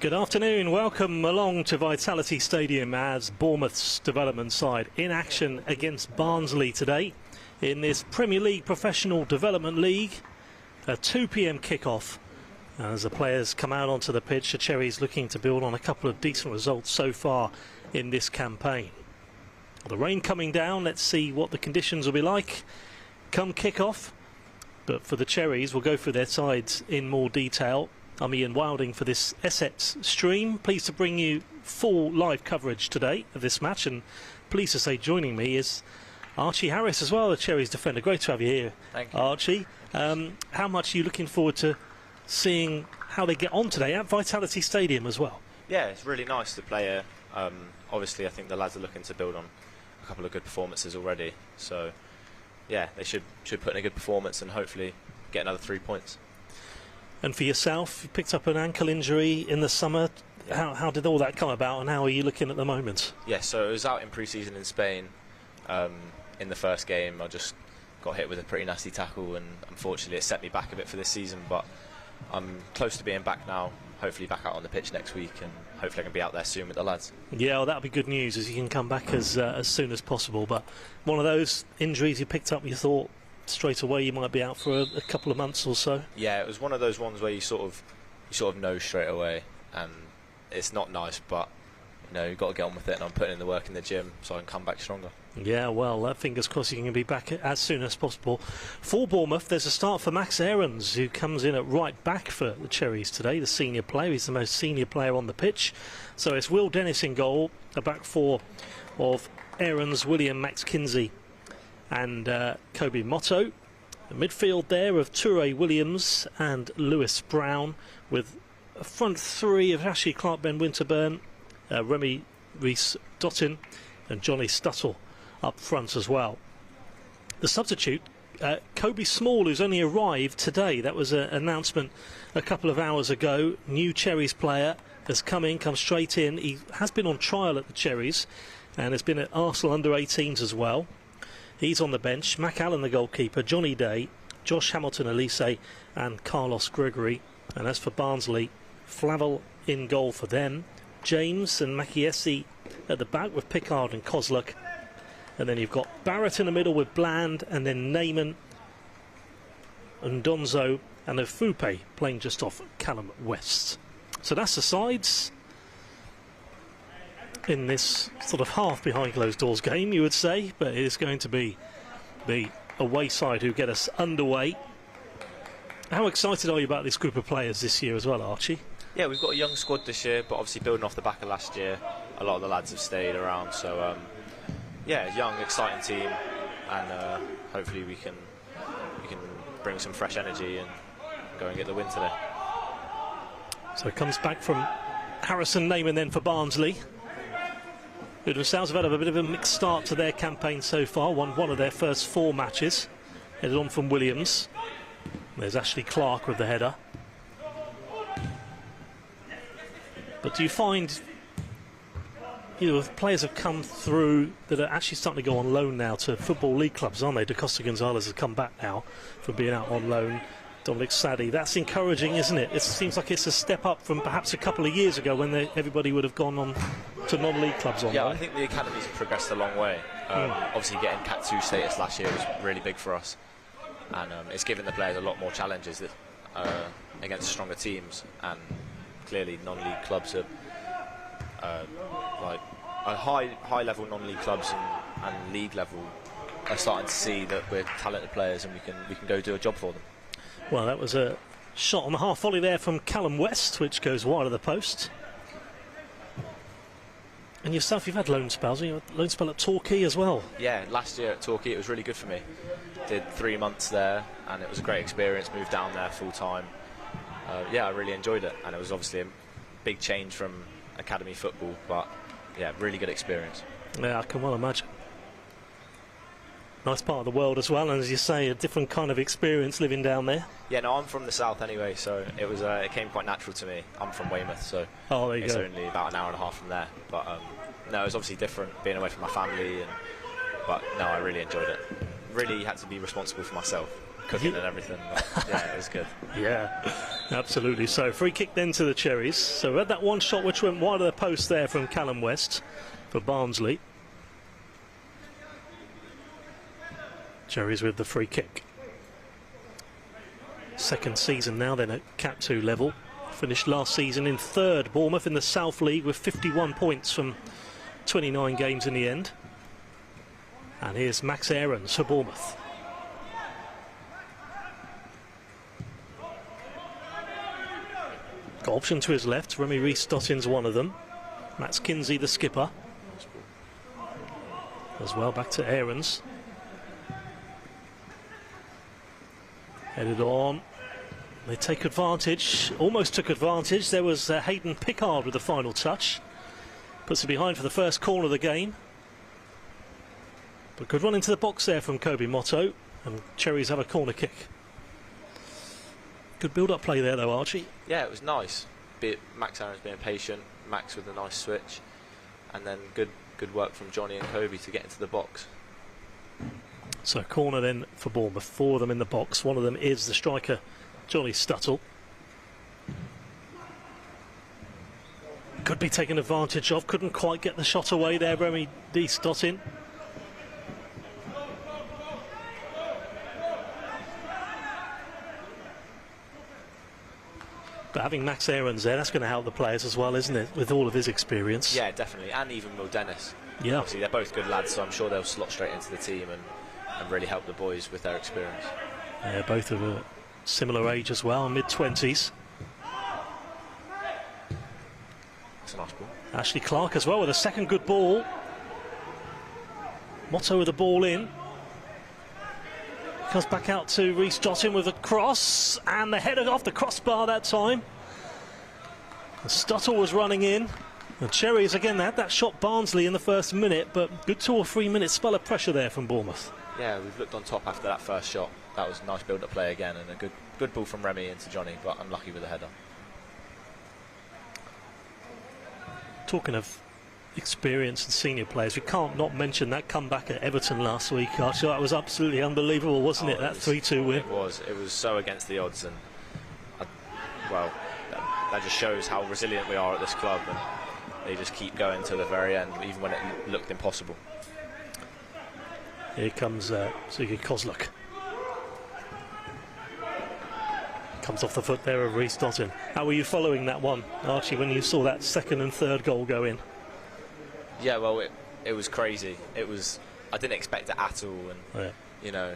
Good afternoon, welcome along to Vitality Stadium as Bournemouth's development side in action against Barnsley today in this Premier League Professional Development League. A 2 p.m. kickoff as the players come out onto the pitch. The Cherries looking to build on a couple of decent results so far in this campaign. The rain coming down, let's see what the conditions will be like come kickoff. But for the Cherries, we'll go through their sides in more detail. I'm Ian Wilding for this Essex stream. Pleased to bring you full live coverage today of this match, and pleased to say joining me is Archie Harris as well, the Cherries defender. Great to have you here. Thank you. Archie. How much are you looking forward to seeing how they get on today at Vitality Stadium as well? Yeah, it's really nice to play here. Obviously, I think the lads are looking to build on a couple of good performances already. So, yeah, they should put in a good performance and hopefully get another 3 points. And for yourself, you picked up an ankle injury in the summer. How did all that come about, and how are you looking at the moment? Yeah, so it was out in pre-season in Spain. In the first game, I just got hit with a pretty nasty tackle, and unfortunately it set me back a bit for this season. But I'm close to being back now, hopefully back out on the pitch next week, and hopefully I can be out there soon with the lads. Yeah, well, that'll be good news as you can come back as soon as possible. But one of those injuries you picked up, you thought straight away you might be out for a couple of months or so? Yeah, it was one of those ones where you sort of know straight away, and it's not nice, but you know, you've got to get on with it, and I'm putting in the work in the gym so I can come back stronger. Yeah, well, fingers crossed you can be back as soon as possible. For Bournemouth, there's a start for Max Aarons, who comes in at right back for the Cherries today, the senior player. He's the most senior player on the pitch. So it's Will Dennis in goal, a back four of Aarons, William, Max Kinsey and Kobe Motto. The midfield there of Toure Williams and Lewis Brown, with a front three of Ashley Clark, Ben Winterburn, Remy Rees-Dottin and Johnny Stuttle up front as well. The substitute, Kobe Small, who's only arrived today. That was an announcement a couple of hours ago. New Cherries player has come straight in. He has been on trial at the Cherries and has been at Arsenal under-18s as well. He's on the bench. Mac Allen, the goalkeeper, Johnny Day, Josh Hamilton Elise and Carlos Gregory. And as for Barnsley, Flavel in goal for them, James and Makiesi at the back with Pickard and Kozluk. And then you've got Barrett in the middle with Bland, and then Neyman and Donzo and Ofupe playing just off Callum West. So that's the sides in this sort of half behind closed doors game, you would say, but it is going to be the away side who get us underway. How excited are you about this group of players this year as well, Archie? Yeah, we've got a young squad this year, but obviously building off the back of last year, a lot of the lads have stayed around. So yeah, young, exciting team, and hopefully we can bring some fresh energy and go and get the win today. So it comes back from Harrison Neyman then for Barnsley, who themselves have had a bit of a mixed start to their campaign so far. Won one of their first 4 matches, headed on from Williams. There's Ashley Clark with the header. But do you find, players have come through that are actually starting to go on loan now to Football League clubs, aren't they? Da Costa Gonzalez has come back now from being out on loan. Dominic Sadie, that's encouraging, isn't it? It seems like it's a step up from perhaps a couple of years ago when everybody would have gone on to non-league clubs on. Yeah, I think the academies have progressed a long way. Obviously getting Cat 2 status last year was really big for us, and it's given the players a lot more challenges against stronger teams, and clearly non-league clubs are like high level non-league clubs and league level are starting to see that we're talented players and we can go do a job for them. Well, that was a shot on the half volley there from Callum West, which goes wide of the post. And yourself, you've had loan spells. You had a loan spell at Torquay as well. Yeah, last year at Torquay it was really good for me. Did 3 months there, and it was a great experience. Moved down there full time. Yeah, I really enjoyed it, and it was obviously a big change from academy football, but yeah, really good experience. Yeah, I can well imagine. Nice part of the world as well, and as you say, a different kind of experience living down there. Yeah, no, I'm from the south anyway, so it was it came quite natural to me. I'm from Weymouth, so it's only about an hour and a half from there. But no, it was obviously different being away from my family, but no, I really enjoyed it. Really had to be responsible for myself. cooking and everything. But yeah, it was good. Yeah, absolutely. So free kick then to the Cherries. So we had that one shot which went wide of the post there from Callum West for Barnsley. Cherries with the free kick. Second season now then at Cat 2 level. Finished last season in third, Bournemouth in the South League with 51 points from 29 games in the end. And here's Max Aarons for Bournemouth. Got option to his left, Remy Rees-Dottin's one of them. Matt Kinsey the skipper. As well, back to Aarons. Headed on. They take advantage, almost took advantage. There was Hayden Pickard with the final touch. Puts it behind for the first corner of the game. But good run into the box there from Kobe Motto. And Cherries have a corner kick. Good build-up play there though, Archie. Yeah, it was nice. Max Aaron's being patient, Max with a nice switch. And then good work from Johnny and Kobe to get into the box. So corner then for Bournemouth. Four of them in the box. One of them is the striker, Johnny Stuttle. Could be taken advantage of. Couldn't quite get the shot away there, Remy Rees-Dottin. But having Max Aarons there, that's going to help the players as well, isn't it? With all of his experience. Yeah, definitely. And even Will Dennis. Yeah. Obviously, they're both good lads, so I'm sure they'll slot straight into the team and really help the boys with their experience. Yeah, both of a similar age as well, mid-20s. That's a nice ball. Ashley Clark as well with a second good ball. Motto with the ball in. Comes back out to Rees-Dottin with a cross, and the header off the crossbar that time. And Stuttle was running in. The Cherries again, they had that shot Barnsley in the first minute, but good 2 or 3 minute spell of pressure there from Bournemouth. Yeah, we've looked on top after that first shot. That was a nice build-up play again, and a good ball from Remy into Johnny, but unlucky with the header. Talking of experience and senior players, we can't not mention that comeback at Everton last week, Archie. That was absolutely unbelievable, wasn't it? That 3-2 win. It was so against the odds, and well, that just shows how resilient we are at this club, and they just keep going to the very end, even when it looked impossible. Here comes Ziggy Kozluk. Comes off the foot there of Rees-Dottin. How were you following that one, Archie, when you saw that second and third goal go in? Yeah, well, it was crazy. I didn't expect it at all, and you know,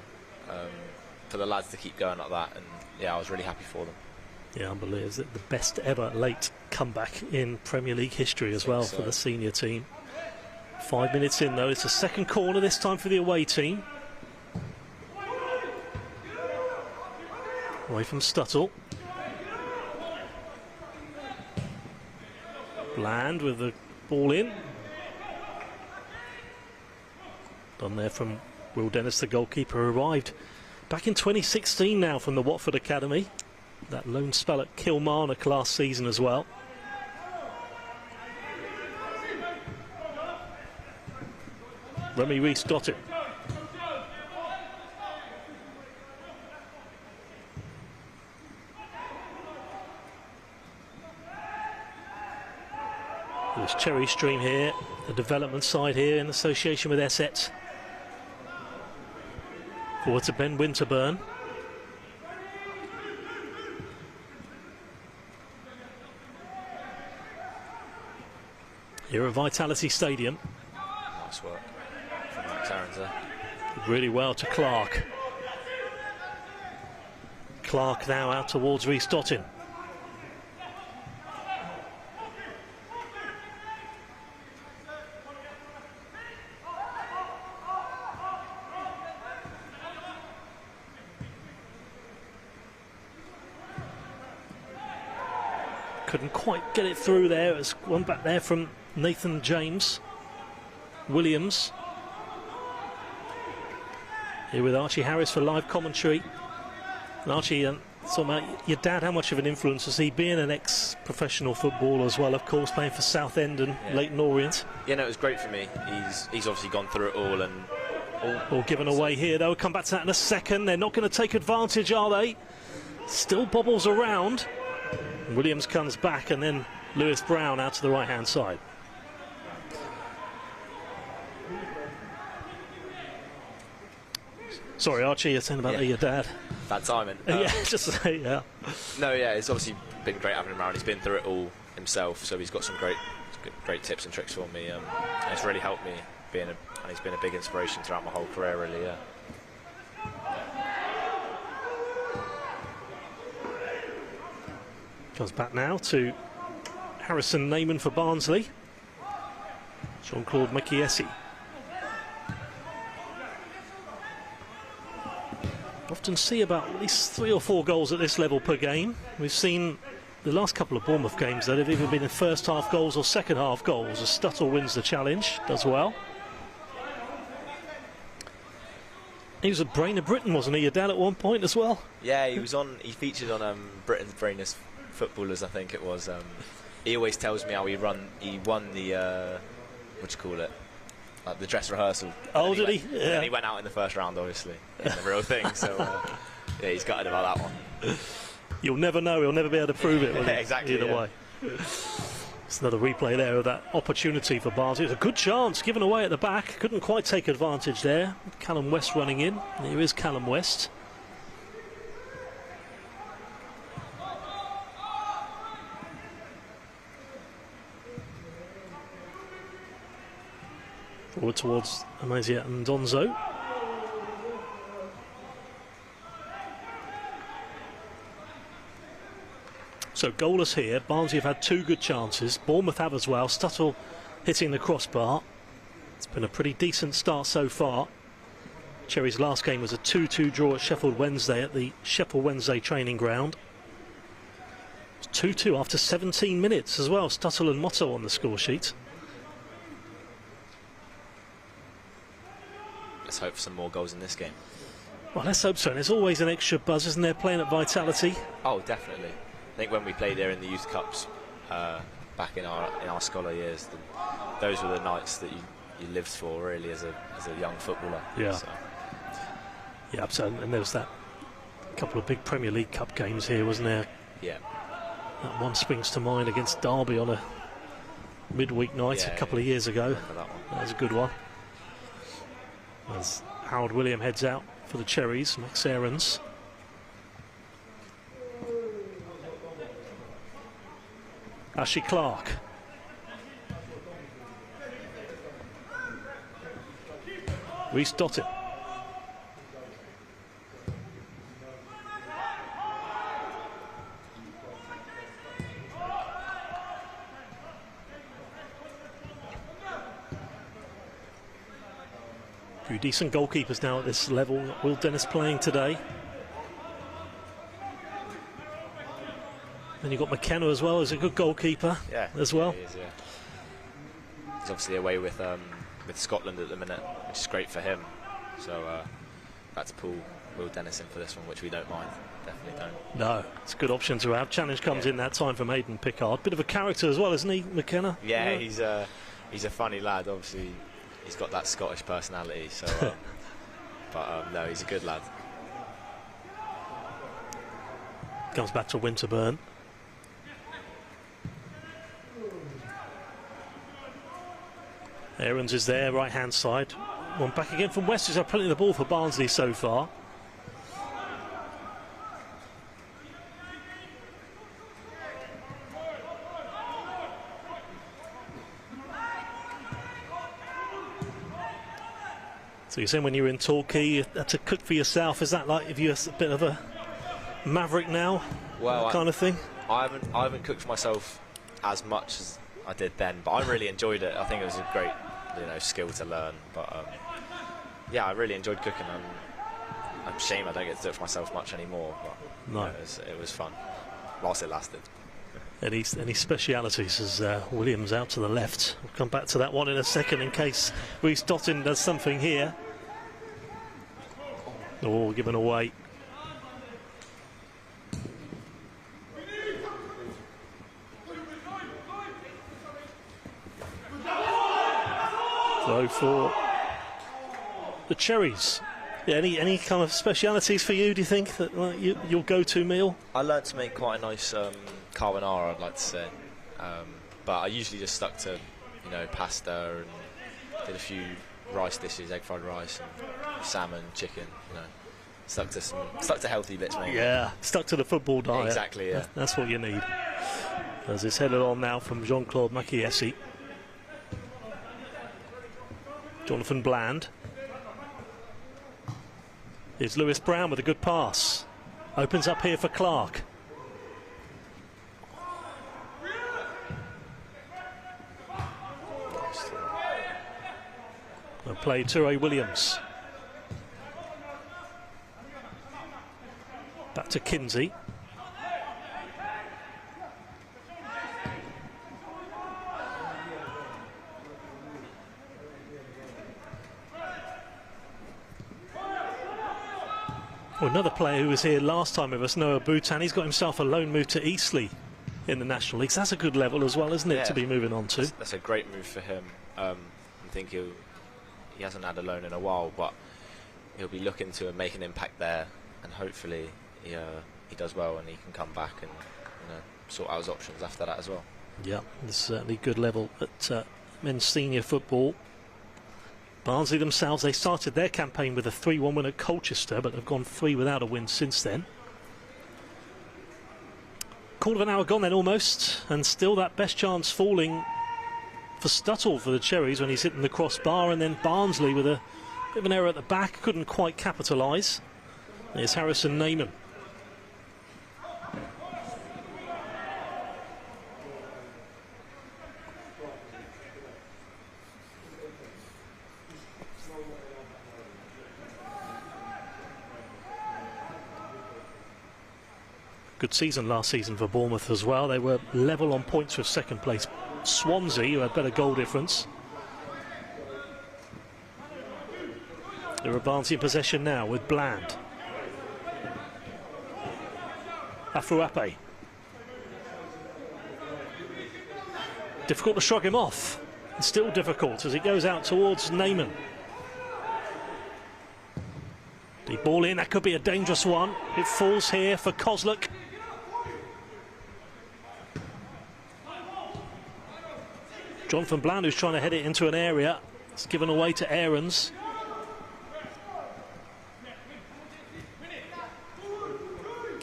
for the lads to keep going like that, and yeah, I was really happy for them. Yeah, unbelievable. Is it the best ever late comeback in Premier League history as well for the senior team? 5 minutes in though, it's a second corner this time for the away team. Away from Stuttle. Bland with the ball in. Done there from Will Dennis, the goalkeeper, who arrived back in 2016 now from the Watford Academy. That lone spell at Kilmarnock last season as well. Remy Rees-Dottin. There's Cherry Stream here, the development side here in association with Essex. Forward to Ben Winterburn. Here at Vitality Stadium. Nice work from Max Aarons there. Really well to Clark. Clark now out towards Rees-Dottin. Couldn't quite get it through there. It was one back there from Nathan James. Williams. Here with Archie Harris for live commentary. And Archie, talking about your dad, how much of an influence was he, being an ex-professional footballer as well, of course, playing for Southend and Leyton Orient? Yeah, no, it was great for me. He's obviously gone through it all, and All given away here, though. We'll come back to that in a second. They're not going to take advantage, are they? Still bobbles around. Williams comes back, and then Lewis Brown out to the right-hand side. Sorry, Archie, you're saying about your dad. Bad timing. Yeah, just to say, yeah. No, yeah, it's obviously been great having him around. He's been through it all himself, so he's got some great tips and tricks for me. And it's really helped me, and he's been a big inspiration throughout my whole career, really, yeah. Comes back now to Harrison Neyman for Barnsley. Jean-Claude Makiesi. Often see about at least 3 or 4 goals at this level per game. We've seen the last couple of Bournemouth games that have either been in first half goals or second half goals. As Stuttle wins the challenge, does well. He was a brain of Britain, wasn't he, your dad, at one point as well? Yeah, he featured on Britain's Brainiest Footballers, I think it was. He always tells me how he won the what do you call it? Like the dress rehearsal. Oh, did he? Yeah. And he went out in the first round, obviously, in the real thing. So yeah, he's gutted about that one. You'll never know. He'll never be able to prove it. Exactly. Either way. It's another replay there of that opportunity for Barnsley. It was a good chance given away at the back. Couldn't quite take advantage there. Callum West running in. Here is Callum West. Forward towards Amazia and Donzo. So goalless here. Barnsley have had 2 good chances. Bournemouth have as well. Stuttle hitting the crossbar. It's been a pretty decent start so far. Cherry's last game was a 2-2 draw at Sheffield Wednesday at the Sheffield Wednesday training ground. It's 2-2 after 17 minutes as well. Stuttle and Motto on the score sheet. Let's hope for some more goals in this game. Well, let's hope so. And there's always an extra buzz, isn't there, playing at Vitality? Oh, definitely. I think when we played there in the Youth Cups back in our scholar years, those were the nights that you lived for, really, as a young footballer. Yeah. So. Yeah, absolutely. And there was that couple of big Premier League Cup games here, wasn't there? Yeah. That one springs to mind against Derby on a midweek night a couple of years ago. That was a good one. As Howard William heads out for the Cherries, Max Aarons. Ashley Clark. Reece Dottin. Few decent goalkeepers now at this level. Will Dennis playing today? Then you've got McKenna as well, who's a good goalkeeper as well. He is, he's obviously away with Scotland at the minute, which is great for him. So had to pull Will Dennis in for this one, which we don't mind. Definitely don't. No, it's a good option to have. Challenge comes in that time from Aidan Pickard. Bit of a character as well, isn't he, McKenna? Yeah, he's a funny lad. Obviously, he's got that Scottish personality. So, but no, he's a good lad. Comes back to Winterburn. Aarons is there, right hand side. One back again from West, who's had plenty of the ball for Barnsley so far. So you're saying when you were in Torquay, you had to cook for yourself. Is that like if you're a bit of a maverick now, well, kind of thing? I haven't cooked for myself as much as I did then, but I really enjoyed it. I think it was a great, skill to learn. But yeah, I really enjoyed cooking. I'm ashamed I don't get to do it for myself much anymore. But no, it was fun whilst it lasted. Any specialities as Williams out to the left. We'll come back to that one in a second in case Reece Dottin does something here. Oh, given away. Throw for the the Cherries. Yeah, any kind of specialities for you, do you think, that your go-to meal? I learned to make quite a nice carbonara, I'd like to say. But I usually just stuck to, pasta, and did a few rice dishes, egg fried rice and salmon, chicken, stuck to healthy bits, maybe. Yeah, stuck to the football diet. Exactly, yeah. That's what you need. As it's headed on now from Jean-Claude Makiesi. Jonathan Bland. Here's Lewis Brown with a good pass. Opens up here for Clark. Well played to Ray Williams. Back to Kinsey. Well, another player who was here last time with us, Noah Boutan, he's got himself a loan move to Eastleigh in the National League. So that's a good level as well, isn't it, to be moving on to? That's a great move for him. I think he hasn't had a loan in a while, but he'll be looking to make an impact there, and hopefully he does well and he can come back and sort out his options after that as well. Yeah, there's certainly good level at men's senior football. Barnsley themselves, they started their campaign with a 3-1 win at Colchester, but have gone 3 without a win since then. Quarter of an hour gone then almost, and still that best chance falling for Stuttle for the Cherries when he's hitting the crossbar, and then Barnsley with a bit of an error at the back, couldn't quite capitalise. There's Harrison Neyman. Good season last season for Bournemouth as well. They were level on points with second place Swansea, who had better goal difference. They're advancing possession now with Bland. Afuape. Difficult to shrug him off. It's still difficult as it goes out towards Neyman. The ball in, that could be a dangerous one. It falls here for Kozluk. Jonathan Bland, who's trying to head it into an area. It's given away to Aarons.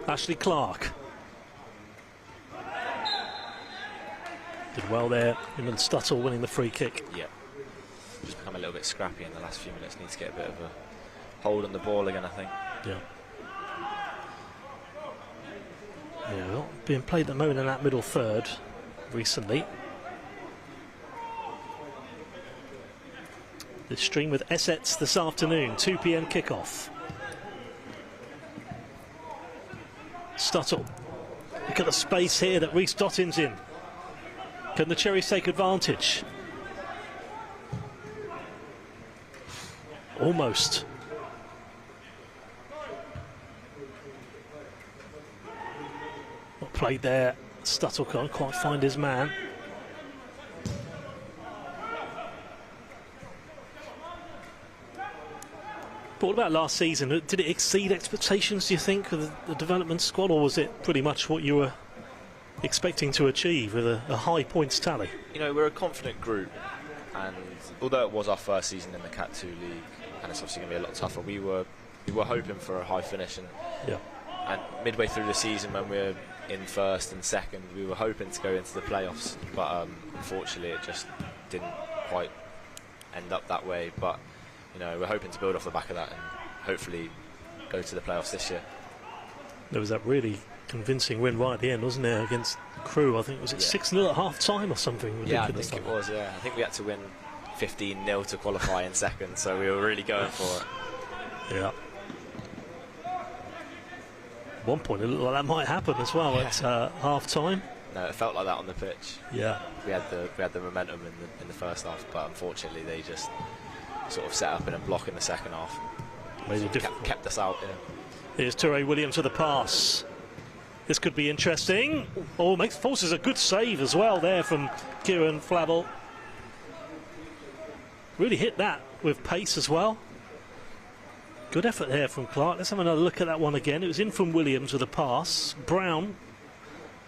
Ashley Clark. Did well there. Him and Stuttle winning the free kick. Yeah. Just become a little bit scrappy in the last few minutes. Needs to get a bit of a hold on the ball again, I think. Yeah. Yeah, well, being played at the moment in that middle third recently. The stream with Essex this afternoon, 2 p.m. kickoff. Stuttle. Look at the space here that Rhys Dottin's in. Can the Cherries take advantage? Almost. Not played there. Stuttle can't quite find his man. But what about last season? Did it exceed expectations, do you think, of the development squad, or was it pretty much what you were expecting to achieve with a high points tally? We're a confident group, and although it was our first season in the Cat 2 League, and it's obviously going to be a lot tougher, we were hoping for a high finish, and midway through the season when we were in first and second, we were hoping to go into the playoffs, but unfortunately it just didn't quite end up that way. But we're hoping to build off the back of that and hopefully go to the playoffs this year. There was that really convincing win right at the end, wasn't there, against Crewe? I think it was 6-0 at half time or something. Yeah, I think it was. Yeah, I think we had to win 15-0 to qualify in second, so we were really going for it. Yeah. At one point it looked like that might happen as well at half time. No, it felt like that on the pitch. Yeah. We had the momentum in the first half, but unfortunately they just sort of set up in a block in the second half. Kept us out. Yeah. Here's Ture Williams with the pass. This could be interesting. Oh, forces a good save as well there from Kieran Flavel. Really hit that with pace as well. Good effort there from Clark. Let's have another look at that one again. It was in from Williams with a pass. Brown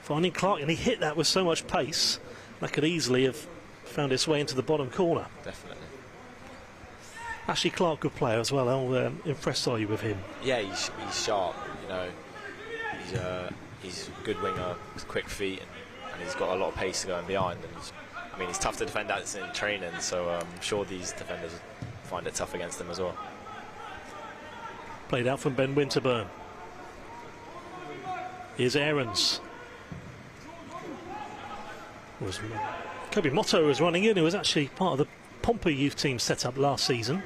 finding Clark, and he hit that with so much pace that could easily have found its way into the bottom corner. Definitely. Ashley Clark, good player as well. How impressed are you with him? Yeah, he's sharp. You know, he's a good winger with quick feet, and he's got a lot of pace going behind. And he's tough to defend as in training, so I'm sure these defenders find it tough against him as well. Played out from Ben Winterburn. Here's Aarons. Kobe Motto was running in, who was actually part of the Pompey youth team set up last season.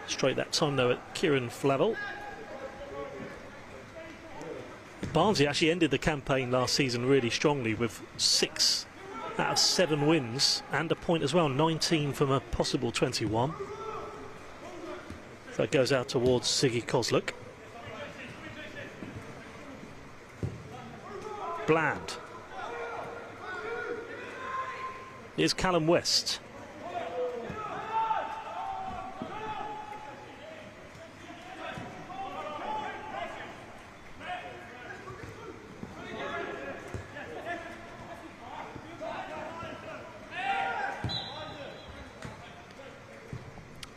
Straight that time though at Kieran Flavel. Barnsley actually ended the campaign last season really strongly with 6 out of 7 wins and a point as well, 19 from a possible 21. So that goes out towards Siggy Kozluk. Bland. Here's Callum West.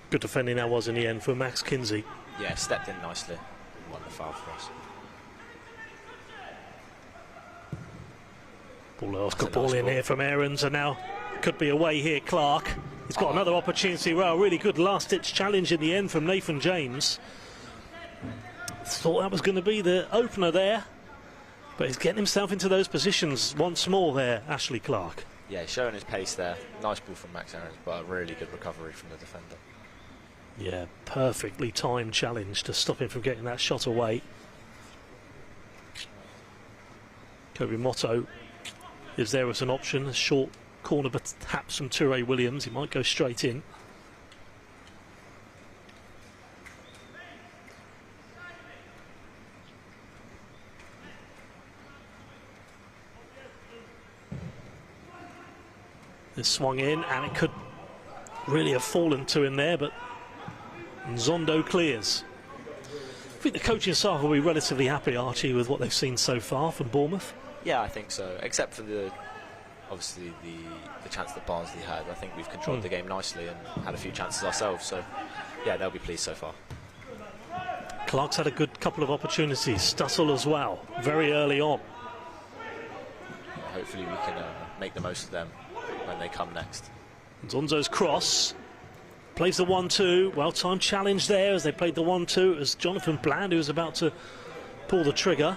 Good defending that was in the end for Max Kinsey. Yeah, stepped in nicely. Won the foul for us. Good ball in here from Aarons, and now could be away here. Clark, he's got another opportunity. Well, really good last-ditch challenge in the end from Nathan James. Thought that was going to be the opener there, but he's getting himself into those positions once more there, Ashley Clark. Yeah, he's showing his pace there. Nice ball from Max Aarons, but a really good recovery from the defender. Yeah, perfectly timed challenge to stop him from getting that shot away. Kobe Motto is there as an option, a short corner but taps from Toure Williams. He might go straight in. This swung in and it could really have fallen to him there, but Nzondo clears. I think the coaching staff will be relatively happy, Archie, with what they've seen so far from Bournemouth. Yeah, I think so. Except for obviously the chance that Barnsley had. I think we've controlled the game nicely and had a few chances ourselves. So, yeah, they'll be pleased so far. Clark's had a good couple of opportunities. Stussel as well, very early on. Hopefully we can make the most of them when they come next. Zonzo's cross. Plays the 1-2. Well-timed challenge there as they played the 1-2. It was Jonathan Bland who was about to pull the trigger.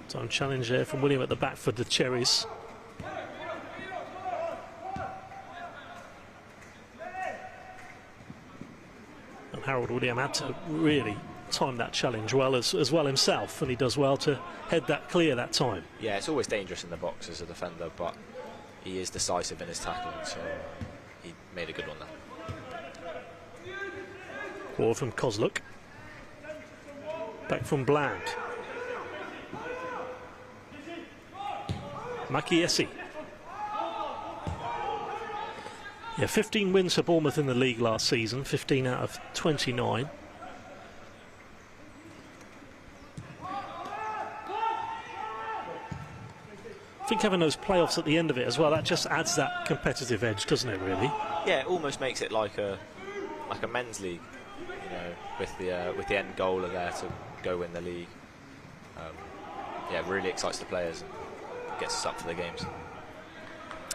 Time challenge there from William at the back for the Cherries. And Harold William had to really time that challenge well as well himself, and he does well to head that clear that time. Yeah, it's always dangerous in the box as a defender, but he is decisive in his tackling, so he made a good one there. Ball from Kozluk. Back from Bland. Makiesi. Yeah, 15 wins for Bournemouth in the league last season, 15 out of 29. I think having those playoffs at the end of it as well, that just adds that competitive edge, doesn't it, really? Yeah, it almost makes it like a men's league, you know, with the end goal there to go win the league. Yeah, it really excites the players and gets us up for the games.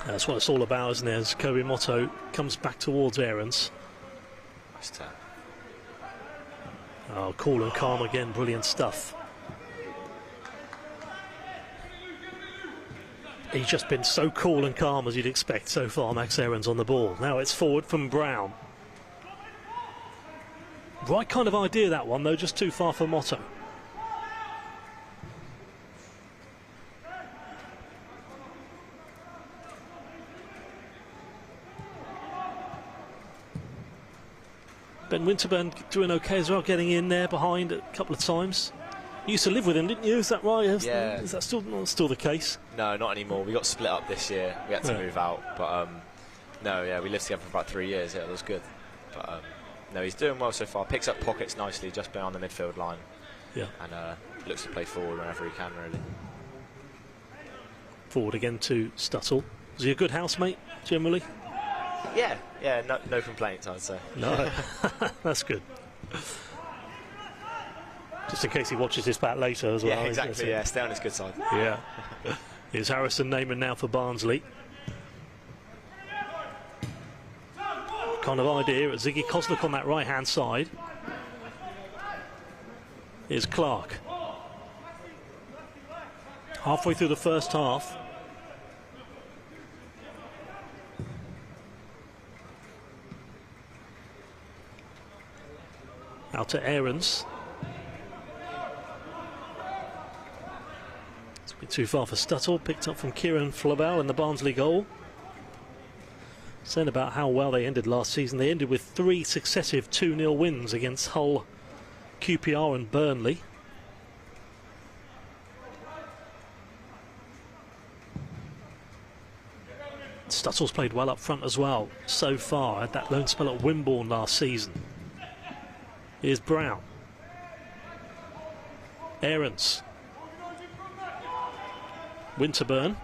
That's what it's all about, isn't it? As Kobe Motto comes back towards Aarons. Nice turn. Oh, cool and calm again, brilliant stuff. He's just been so cool and calm as you'd expect so far, Max Aarons on the ball. Now it's forward from Brown. Right kind of idea that one, though, just too far for Motto. Ben Winterburn doing okay as well, getting in there behind a couple of times. You used to live with him, didn't you? Is that right? Yeah. Is that still the case? No, not anymore. We got split up this year. We had to move out. But no, yeah, we lived together for about 3 years. Yeah, it was good. But no, he's doing well so far. Picks up pockets nicely just behind the midfield line. Yeah. And looks to play forward whenever he can, really. Forward again to Stuttle. Was he a good housemate, generally? Yeah, no complaints, I'd say. No, that's good. Just in case he watches this back later as well. Yeah, exactly, yeah, stay on his good side. Yeah. Here's Harrison Neyman now for Barnsley. Kind of idea at Ziggy Kozlik on that right-hand side. Here's Clark. Halfway through the first half. Out to Aarons. It's a bit too far for Stuttle. Picked up from Kieran Flabel in the Barnsley goal. Saying about how well they ended last season. They ended with 3 successive 2-0 wins against Hull, QPR and Burnley. Stuttle's played well up front as well so far. Had that loan spell at Wimborne last season. Here's Brown. Aarons. Winterburn.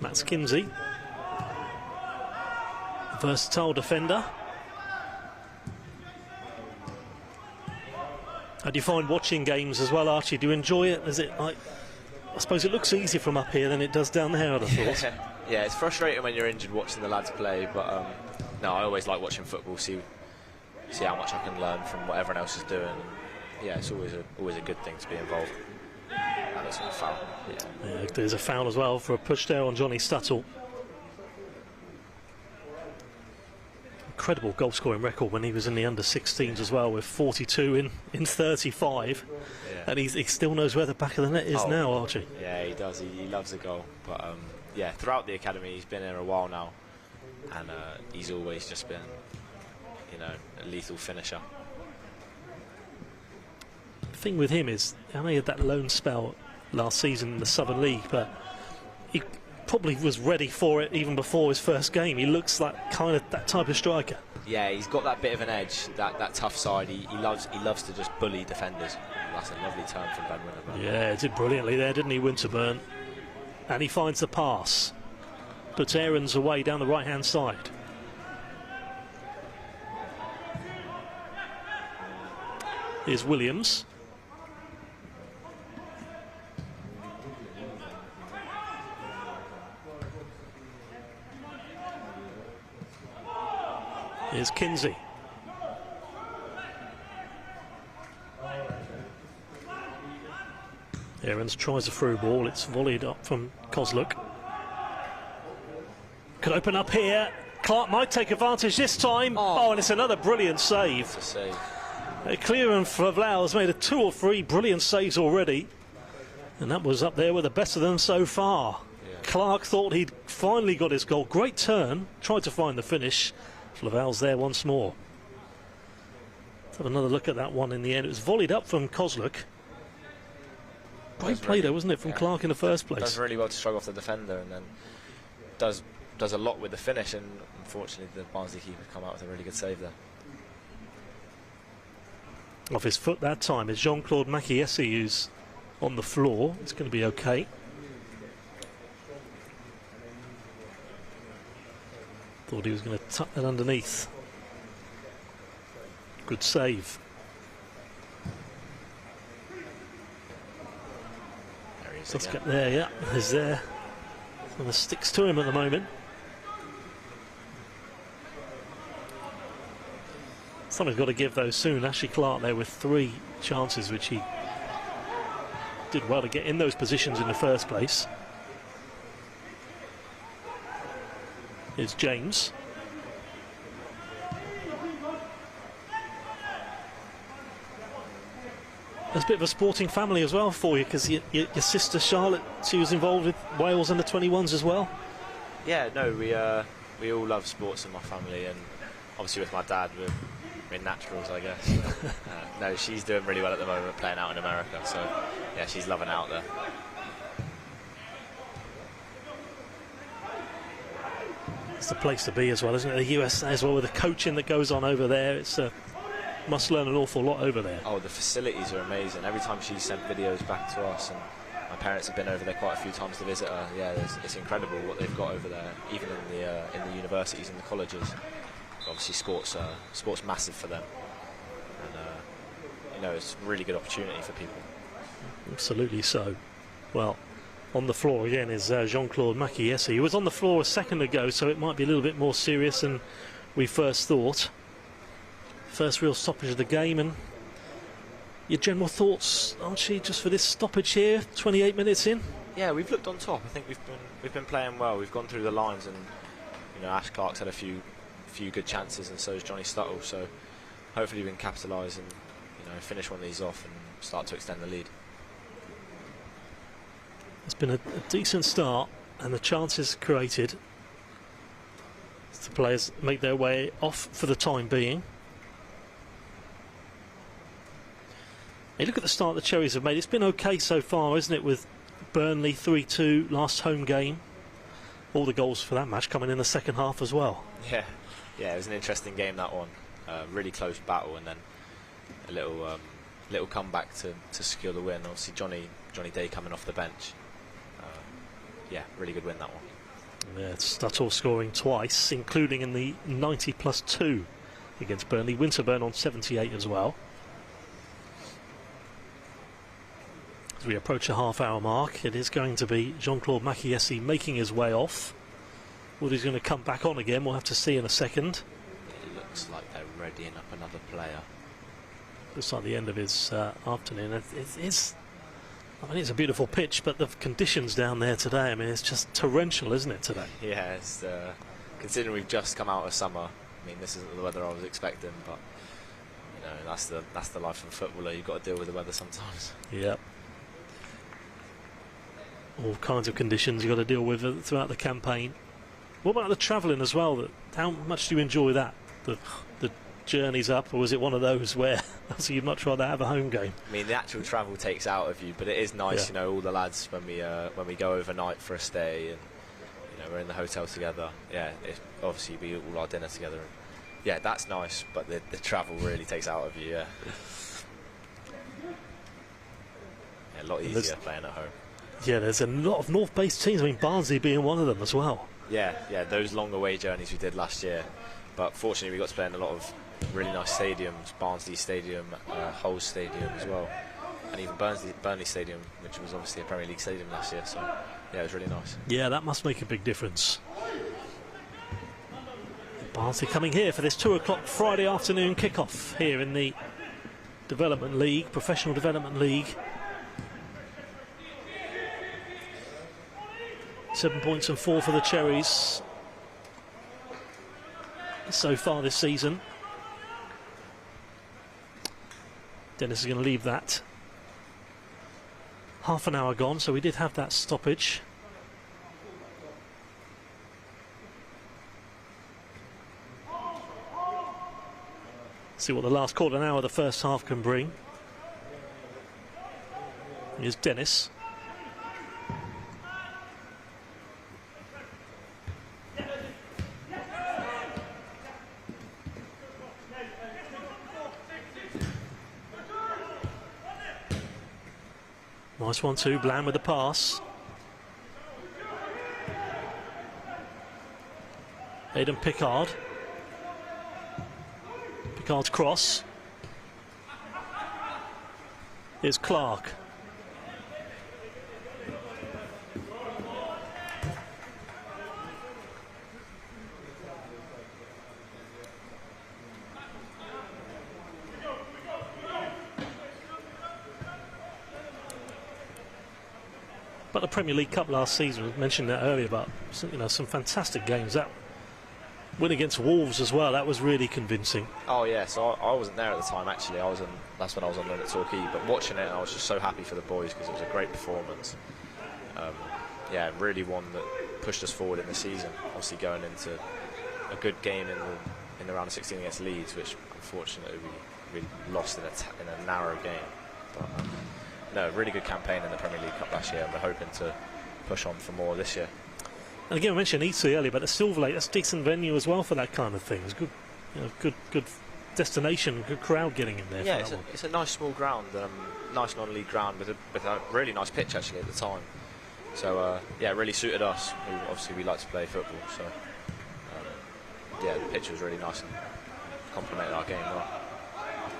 Matt Kinsey. Versatile defender. How do you find watching games as well, Archie? Do you enjoy it? Is it like, I suppose it looks easier from up here than it does down there, I'd have thought. Yeah, it's frustrating when you're injured watching the lads play, but no, I always like watching football, see how much I can learn from what everyone else is doing. Yeah, it's always a good thing to be involved. And it's a foul. Yeah, there's a foul as well for a push there on Johnny Stuttle. Incredible goal scoring record when he was in the under-16s as well, with 42 in 35. Yeah. And he still knows where the back of the net is now, Archie. Yeah, he does. He loves the goal. But yeah, throughout the academy, he's been here a while now, and he's always just been, a lethal finisher. The thing with him is, I know he had that loan spell last season in the Southern League, but he probably was ready for it even before his first game. He looks like kind of that type of striker. Yeah, he's got that bit of an edge, that tough side. He loves to just bully defenders. That's a lovely turn from Ben Winterburn. Yeah, did brilliantly there, didn't he, Winterburn? And he finds the pass. Puts Aarons away down the right-hand side. Here's Williams. Here's Kinsey. Aarons tries a through ball. It's volleyed up from Kozlik. Could open up here. Clark might take advantage this time. Oh, and it's another brilliant save. It's a save. Clear and Flavlau has made 2 or 3 brilliant saves already. And that was up there with the best of them so far. Yeah. Clark thought he'd finally got his goal. Great turn. Tried to find the finish. Flavel's there once more. Let's have another look at that one in the end. It was volleyed up from Kozlik. Great play though, wasn't it, from Clark in the first place? Does really well to struggle off the defender, and then does a lot with the finish, and unfortunately the Barnsley keeper come out with a really good save there. Off his foot that time is Jean-Claude Makiesi, who's on the floor. It's going to be okay. Thought he was going to tuck that underneath. Good save. There he is. Let's get there, yeah. He's there. And the sticks to him at the moment. Someone's got to give those soon. Ashley Clark there with 3 chances, which he did well to get in those positions in the first place. Here's James. There's a bit of a sporting family as well for you, because your sister Charlotte, she was involved with Wales under 21s as well. Yeah, no, we all love sports in my family, and obviously with my dad, we're naturals, I guess. No, she's doing really well at the moment, playing out in America. So yeah, she's loving it out there. It's the place to be as well, isn't it? The USA as well, with the coaching that goes on over there. It's must learn an awful lot over there. Oh, the facilities are amazing. Every time she sent videos back to us, and my parents have been over there quite a few times to visit her. Yeah, it's incredible what they've got over there, even in the universities and the colleges. Obviously, sports massive for them, and you know, it's a really good opportunity for people. Absolutely so. Well, on the floor again is Jean-Claude Makiesi. He was on the floor a second ago, so it might be a little bit more serious than we first thought. First real stoppage of the game, and your general thoughts, Archie, just for this stoppage here, 28 minutes in? Yeah, we've looked on top. I think we've been playing well. We've gone through the lines, and you know, Ash Clark's had a few good chances, and so has Johnny Stuttle. So hopefully we can capitalise and, you know, finish one of these off and start to extend the lead. It's been a decent start, and the chances created as the players make their way off for the time being. Hey, look at the start the Cherries have made. It's been okay so far, isn't it, with Burnley 3-2 last home game. All the goals for that match coming in the second half as well. Yeah, it was an interesting game, that one. Really close battle, and then a little comeback to secure the win. Obviously Johnny Day coming off the bench. Yeah, really good win, that one. Yeah, Stuttle scoring twice, including in the 90+2 against Burnley. Winterburn on 78 as well. As we approach a half-hour mark, it is going to be Jean-Claude Makiesi making his way off. Whether he's going to come back on again, we'll have to see in a second. It looks like they're readying up another player. Looks like the end of his afternoon. It's a beautiful pitch, but the conditions down there today, I mean, it's just torrential, isn't it, today? Yeah, it's, considering we've just come out of summer, I mean, this isn't the weather I was expecting, but you know, that's the life of a footballer. You've got to deal with the weather sometimes. Yep. All kinds of conditions you've got to deal with throughout the campaign. What about the travelling as well? How much do you enjoy that? The journeys up, or was it one of those where so you'd much rather have a home game? I mean, the actual travel takes out of you, but it is nice, you know, all the lads when we go overnight for a stay, and you know, we're in the hotel together. Yeah, obviously we all our dinner together. And, yeah, that's nice, but the travel really takes out of you. Yeah, a lot easier playing at home. Yeah, there's a lot of North-based teams. I mean, Barnsley being one of them as well. Yeah, those long away journeys we did last year. But fortunately, we got to play in a lot of really nice stadiums. Barnsley Stadium, Hull Stadium as well, and even Burnley Stadium, which was obviously a Premier League stadium last year. So yeah, it was really nice. Yeah, that must make a big difference. Barnsley coming here for this 2 o'clock Friday afternoon kickoff here in the Development League, Professional Development League. 7 points and 4 for the Cherries so far this season. Dennis is going to leave that. Half an hour gone, so we did have that stoppage. See what the last quarter of an hour of the first half can bring. Here's Dennis. Nice 1-2, Bland with the pass. Aidan Pickard. Pickard's cross. Here's Clark. But the Premier League Cup last season, we mentioned that earlier, but some fantastic games. That win against Wolves as well, that was really convincing. Oh yeah, so I wasn't there at the time actually. That's when I was on loan at Torquay. But watching it, I was just so happy for the boys because it was a great performance. Yeah, really one that pushed us forward in the season. Obviously going into a good game in the round of 16 against Leeds, which unfortunately we lost in a narrow game. But no, really good campaign in the Premier League Cup last year, and we're hoping to push on for more this year. And again, I mentioned Eastleigh earlier, but the Silver Lake, that's a decent venue as well for that kind of thing. It's good, good destination, good crowd getting in there. Yeah, it's a nice small ground, nice non-league ground with a really nice pitch actually at the time. So yeah, it really suited us. Obviously, we like to play football, so yeah, the pitch was really nice and complemented our game well.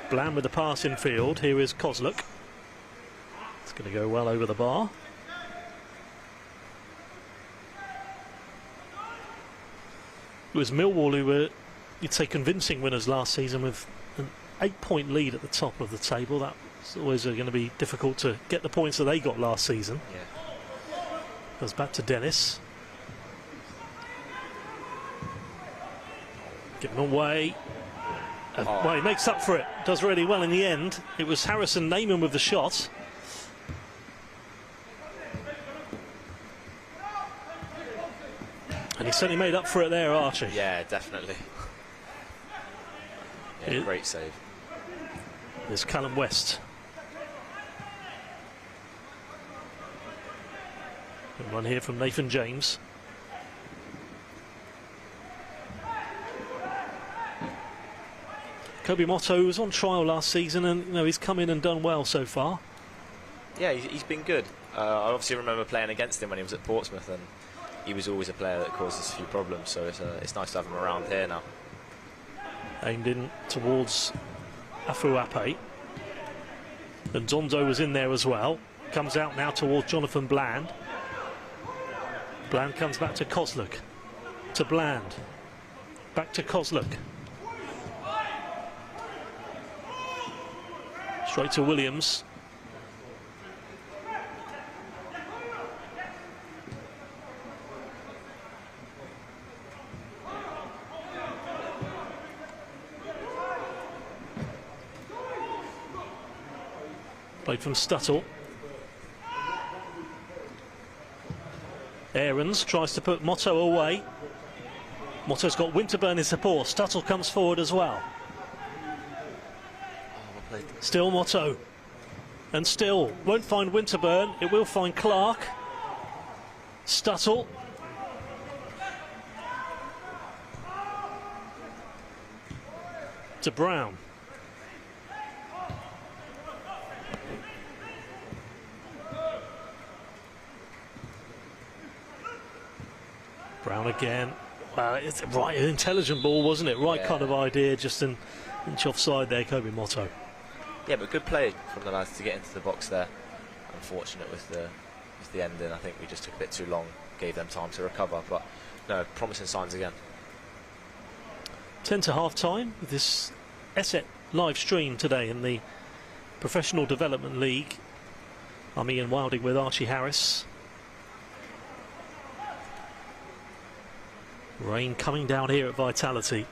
Bland with the pass in field. Here is Kozluk. It's going to go well over the bar. It was Millwall who were, you'd say, convincing winners last season with an 8-point lead at the top of the table. That's always going to be difficult to get the points that they got last season. Yeah. Goes back to Dennis. Given away. Well, he makes up for it. Does really well in the end. It was Harrison Neyman with the shot. And he certainly made up for it there, Archie. Yeah, definitely. Yeah, great save. There's Callum West. Good run here from Nathan James. Kobe Motto was on trial last season, and he's come in and done well so far. Yeah, he's been good. I obviously remember playing against him when he was at Portsmouth, and he was always a player that caused us a few problems, so it's nice to have him around here now. Aimed in towards Afuape. And Zonzo was in there as well. Comes out now towards Jonathan Bland. Bland comes back to Kozluk. To Bland. Back to Kozluk. Straight to Williams. Played from Stuttle. Aarons tries to put Motto away. Motto's got Winterburn in support. Stuttle comes forward as well. Still Motto. And still won't find Winterburn. It will find Clark. Stuttle. To Brown. Brown again. It's right, an intelligent ball, wasn't it? Right kind of idea, just an inch offside there, Kobe Motto. Yeah, but good play from the lads to get into the box there. Unfortunate with the ending. I think we just took a bit too long, gave them time to recover. But no, promising signs again. 10 to half time with this ESET live stream today in the Professional Development League. I'm Ian Wilding with Archie Harris. Rain coming down here at Vitality.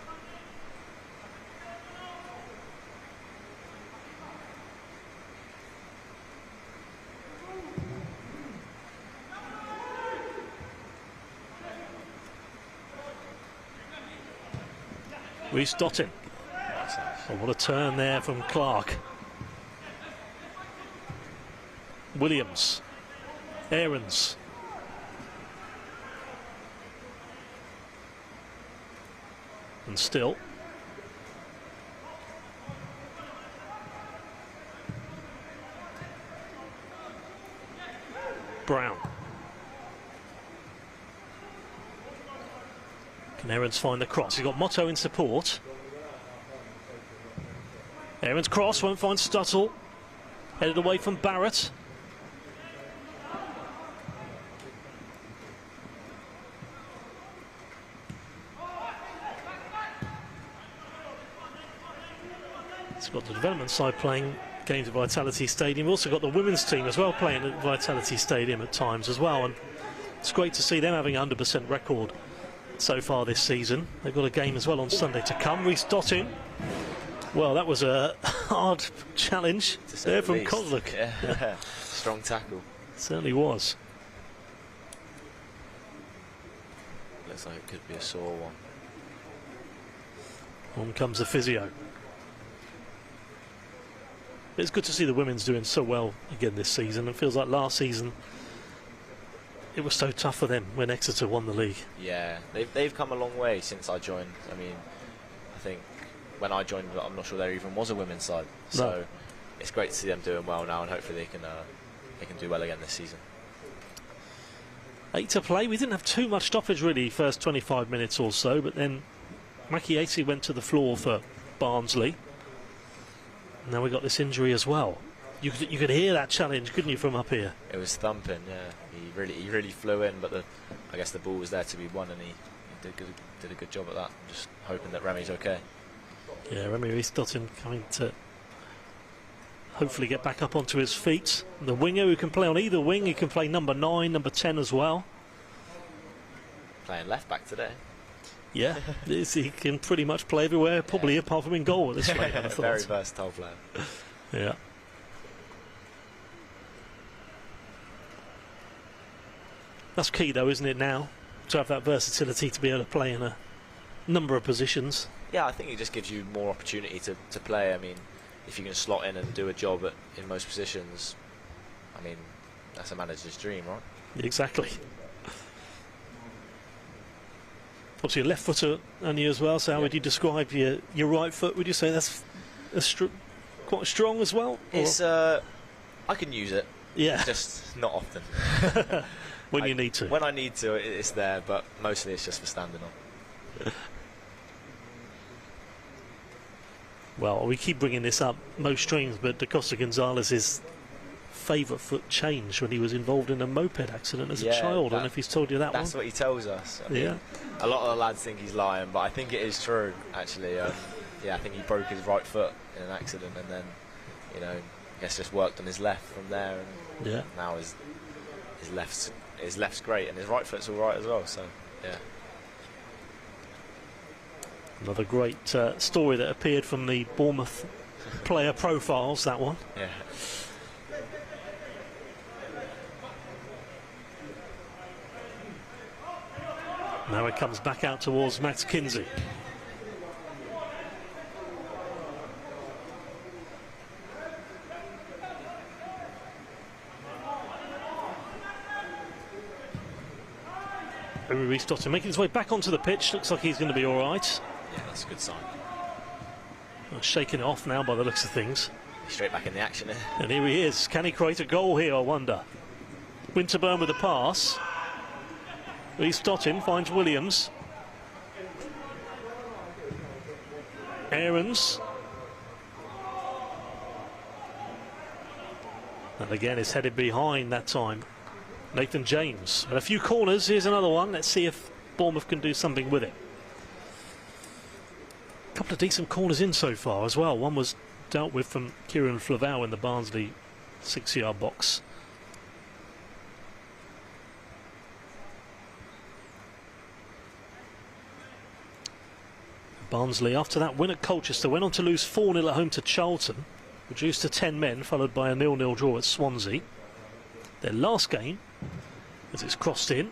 Reece Dottin. Oh, what a turn there from Clark. Williams. Aarons. And still. Brown. Can Aarons find the cross? He's got Motto in support. Aarons cross, won't find Stuttle. Headed away from Barrett. It's got the development side playing games at Vitality Stadium. We've also got the women's team as well playing at Vitality Stadium at times as well. And it's great to see them having a 100% record so far this season. They've got a game as well on Sunday to come. Reece Dottin. Well, that was a hard challenge there from Kozluk. Yeah. Strong tackle. Certainly was. Looks like it could be a sore one. On comes the physio. It's good to see the women's doing so well again this season. It feels like last season it was so tough for them when Exeter won the league. Yeah, they've come a long way since I joined. I mean, I think when I joined, I'm not sure there even was a women's side. So No. it's great to see them doing well now, and hopefully they can do well again this season. 8 to play. We didn't have too much stoppage really first 25 minutes or so, but then Makiesi went to the floor for Barnsley. Now we got this injury as well. You could hear that challenge, couldn't you, from up here? It was thumping. Yeah, he really flew in, but I guess the ball was there to be won, and he did a good job at that. I'm just hoping that Remy's okay. Yeah, Remy Rees-Dottin coming to hopefully get back up onto his feet. The winger who can play on either wing, he can play number 9, number 10 as well. Playing left back today. Yeah, he can pretty much play everywhere, probably apart from in goal at this rate. I thought. Very versatile player. Yeah. That's key though, isn't it, now? To have that versatility to be able to play in a number of positions. Yeah, I think it just gives you more opportunity to play. I mean, if you can slot in and do a job in most positions, I mean, that's a manager's dream, right? Exactly. Obviously, a left footer on you as well. So, how would you describe your right foot? Would you say that's quite strong as well? It's I can use it. Yeah. It's just not often. When you need to. When I need to, it's there, but mostly it's just for standing on. Well, we keep bringing this up most streams, but Da Costa Gonzalez's favourite foot changed when he was involved in a moped accident as a child. I don't know if he's told you that one. That's what he tells us. I mean, a lot of the lads think he's lying, but I think it is true, actually. Yeah, I think he broke his right foot in an accident, and then, I guess just worked on his left from there, and now his left's great, and his right foot's all right as well. So, yeah. Another great story that appeared from the Bournemouth player profiles, that one. Yeah. Now it comes back out towards Max Kinsey. Rees-Dottin making his way back onto the pitch. Looks like he's going to be all right. Yeah, that's a good sign. Shaking it off now by the looks of things. Straight back in the action. And here he is. Can he create a goal here, I wonder? Winterburn with a pass. Rees-Dottin finds Williams. Aarons. And again, it's headed behind that time. Nathan James. And a few corners. Here's another one. Let's see if Bournemouth can do something with it. A couple of decent corners in so far as well. One was dealt with from Kieran Flavel in the Barnsley 6-yard box. Barnsley, after that win at Colchester, went on to lose 4-0 at home to Charlton, reduced to 10 men, followed by a 0-0 draw at Swansea. Their last game, as it's crossed in,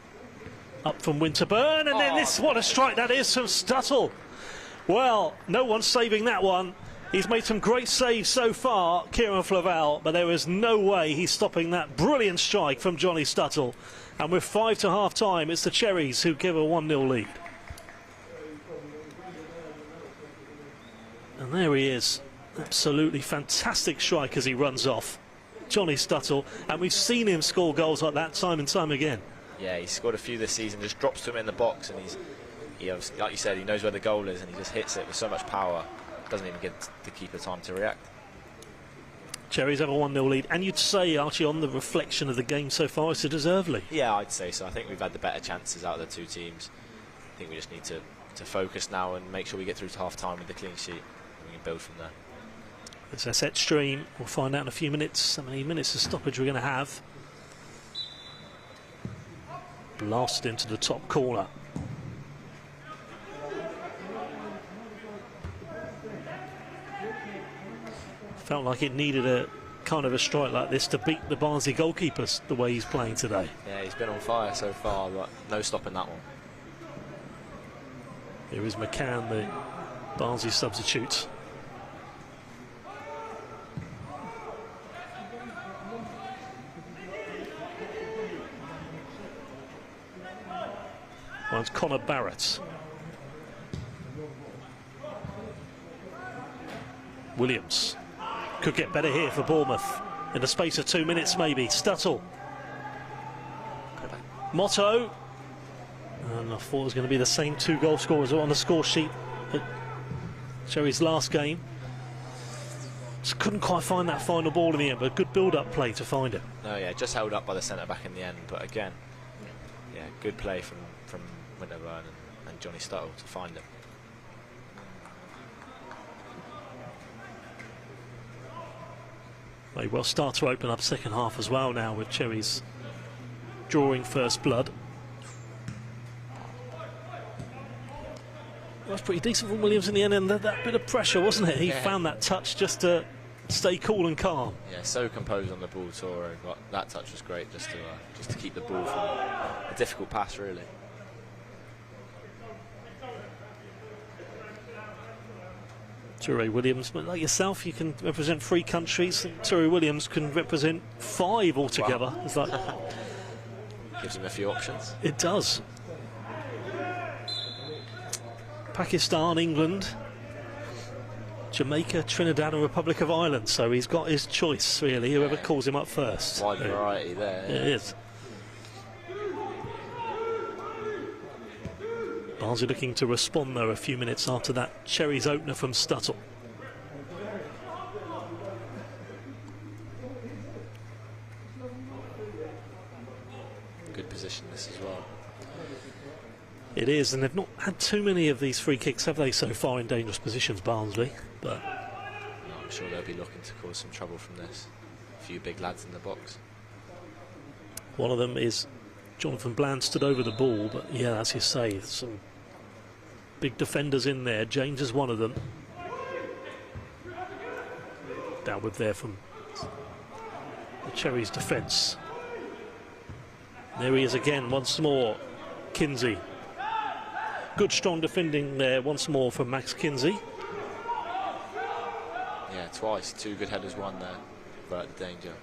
up from Winterburn, and then this, what a strike that is from Stuttle. Well, no one's saving that one. He's made some great saves so far, Kieran Flavel, but there is no way he's stopping that brilliant strike from Johnny Stuttle. And with 5 to half time, it's the Cherries who give a 1-0 lead. And there he is. Absolutely fantastic strike as he runs off. Johnny Stuttle, and we've seen him score goals like that time and time again. Yeah, he's scored a few this season, just drops to him in the box, and like you said, he knows where the goal is, and he just hits it with so much power. Doesn't even give the keeper time to react. Cherries have a 1-0 lead, and you'd say, Archie, on the reflection of the game so far, it's a deservedly. Yeah, I'd say so. I think we've had the better chances out of the two teams. I think we just need to focus now and make sure we get through to half-time with the clean sheet, and we can build from there. It's a set stream. We'll find out in a few minutes how many minutes of stoppage we're going to have. Blasted into the top corner. Felt like it needed a kind of a strike like this to beat the Barnsley goalkeepers the way he's playing today. Yeah, he's been on fire so far, but no stopping that one. Here is McCann, the Barnsley substitutes. Well, it's Connor Barrett. Williams could get better here for Bournemouth in the space of 2 minutes maybe. Stuttle. Motto. And I thought it was going to be the same 2 goal scorers on the score sheet at Cherry's last game. Just couldn't quite find that final ball in the end, but a good build-up play to find it. No, yeah, just held up by the centre-back in the end, but again, yeah, good play from Winterburn and Johnny Stuttle to find him. May well start to open up second half as well now with Cherry's drawing first blood. Well, that's pretty decent from Williams in the end, and that bit of pressure, wasn't it? He found that touch just to stay cool and calm. Yeah, so composed on the ball, Toro, but that touch was great just to keep the ball from a difficult pass, really. Toure Williams, but like yourself, you can represent 3 countries. Toure Williams can represent 5 altogether. Wow. It's like gives him a few options. It does. Pakistan, England, Jamaica, Trinidad and Republic of Ireland. So he's got his choice, really, whoever calls him up first. Wide variety there. It is. Barnsley looking to respond, though, a few minutes after that Cherry's opener from Stuttle. Good position this as well. It is, and they've not had too many of these free kicks, have they, so far in dangerous positions, Barnsley? But no, I'm sure they'll be looking to cause some trouble from this. A few big lads in the box. One of them is Jonathan Bland, stood over the ball, but yeah, as you say, some big defenders in there. James is one of them. Down with there from the Cherries' defence. There he is again, once more, Kinsey. Good strong defending there once more from Max Kinsey. Yeah, twice, 2 good headers, 1 there, averted the danger.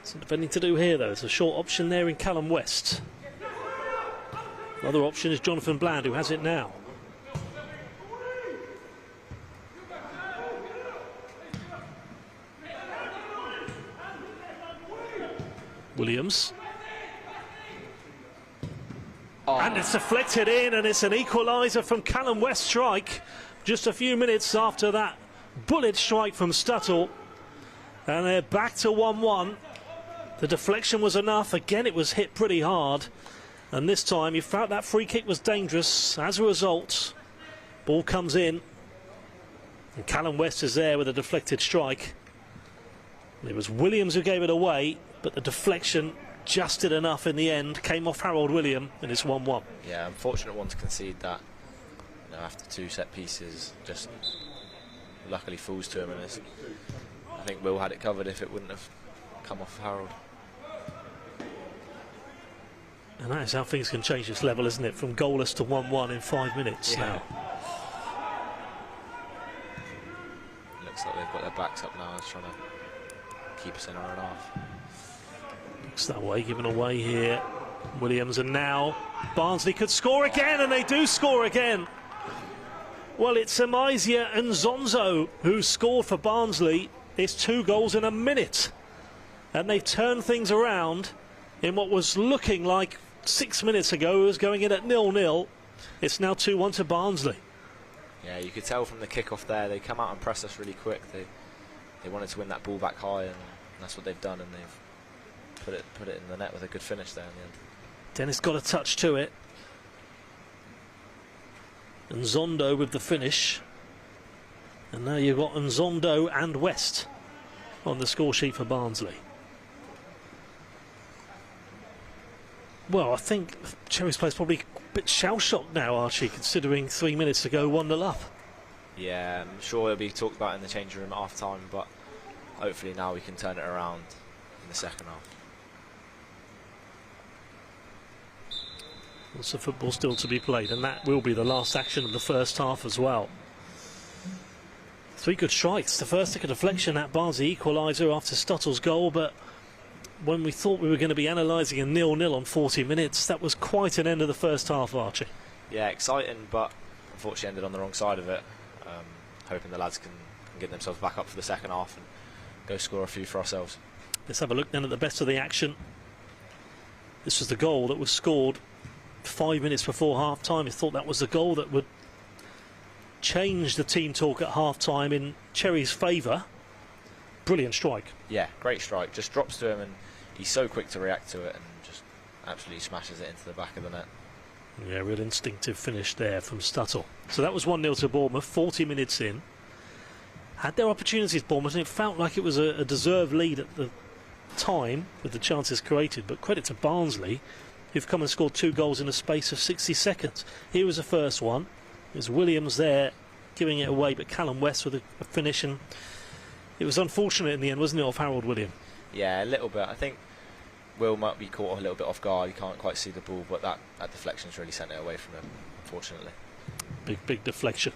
Some defending to do here, though. There's a short option there in Callum West. Another option is Jonathan Bland, who has it now. Williams. Oh. And it's deflected in, and it's an equaliser from Callum West strike. Just a few minutes after that bullet strike from Stuttle. And they're back to 1-1. The deflection was enough. Again, it was hit pretty hard. And this time, you felt that free kick was dangerous. As a result, ball comes in. And Callum West is there with a deflected strike. And it was Williams who gave it away, but the deflection just did enough in the end. Came off Harold William, and it's 1-1. Yeah, unfortunate one to concede that. You know, after 2 set pieces, just luckily falls to him. And I think Will had it covered if it wouldn't have come off Harold. And that is how things can change this level, isn't it? From goalless to 1-1 in 5 minutes now. Looks like they've got their backs up now, trying to keep us in our own half. Looks that way, given away here. Williams, and now Barnsley could score again, and they do score again. Well, it's Amizia and Zonzo who scored for Barnsley. It's 2 goals in a minute. And they've turned things around in what was looking like 6 minutes ago. It was going in at 0-0. It's now 2-1 to Barnsley. Yeah, you could tell from the kickoff there, they come out and press us really quick. They wanted to win that ball back high, and that's what they've done, and they've put it in the net with a good finish there in the end. Dennis got a touch to it. And Zondo with the finish. And now you've got Nzondo and West on the score sheet for Barnsley. Well, I think Cherry's players probably a bit shell-shocked now, Archie, considering 3 minutes to go, 1-0 up. Yeah, I'm sure it'll be talked about in the changing room at half-time, but hopefully now we can turn it around in the second half. Lots of football still to be played, and that will be the last action of the first half as well. 3 good strikes. The first took a deflection at Barnsley equaliser after Stuttle's goal, but when we thought we were going to be analysing a 0-0 on 40 minutes, that was quite an end of the first half, Archie. Yeah, exciting, but unfortunately ended on the wrong side of it. Hoping the lads can get themselves back up for the second half and go score a few for ourselves. Let's have a look then at the best of the action. This was the goal that was scored 5 minutes before half-time. I thought that was the goal that would change the team talk at half-time in Cherry's favour. Brilliant strike. Yeah, great strike. Just drops to him and he's so quick to react to it and just absolutely smashes it into the back of the net. Yeah, real instinctive finish there from Stuttle. So that was 1-0 to Bournemouth, 40 minutes in. Had their opportunities, Bournemouth, and it felt like it was a deserved lead at the time with the chances created, but credit to Barnsley, who've come and scored 2 goals in a space of 60 seconds. Here was the first one. There's Williams there giving it away, but Callum West with a finish, and it was unfortunate in the end, wasn't it, off Harold William? Yeah, a little bit. I think Will might be caught a little bit off guard. He can't quite see the ball, but that deflection's really sent it away from him, unfortunately. Big deflection.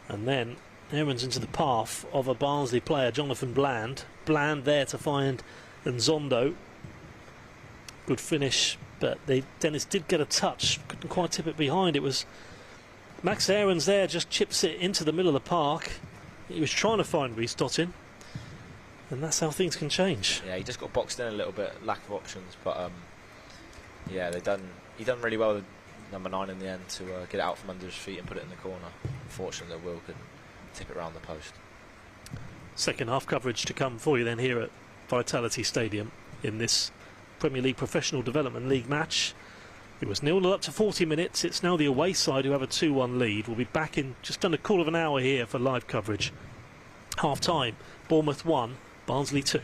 And then Aarons into the path of a Barnsley player, Jonathan Bland. Bland there to find Nzondo. Good finish, but Dennis did get a touch. Couldn't quite tip it behind. It was Max Aarons there, just chips it into the middle of the park. He was trying to find Rhys Dottin, and that's how things can change. Yeah, he just got boxed in a little bit, lack of options, but yeah, he done really well with number 9 in the end to get it out from under his feet and put it in the corner. Unfortunately, Will could tip it around the post. Second half coverage to come for you then here at Vitality Stadium in this Premier League Professional Development League match. It was 0-0 up to 40 minutes. It's now the away side who have a 2-1 lead. We'll be back in just under a quarter of an hour here for live coverage. Half time, Bournemouth 1, Barnsley 2.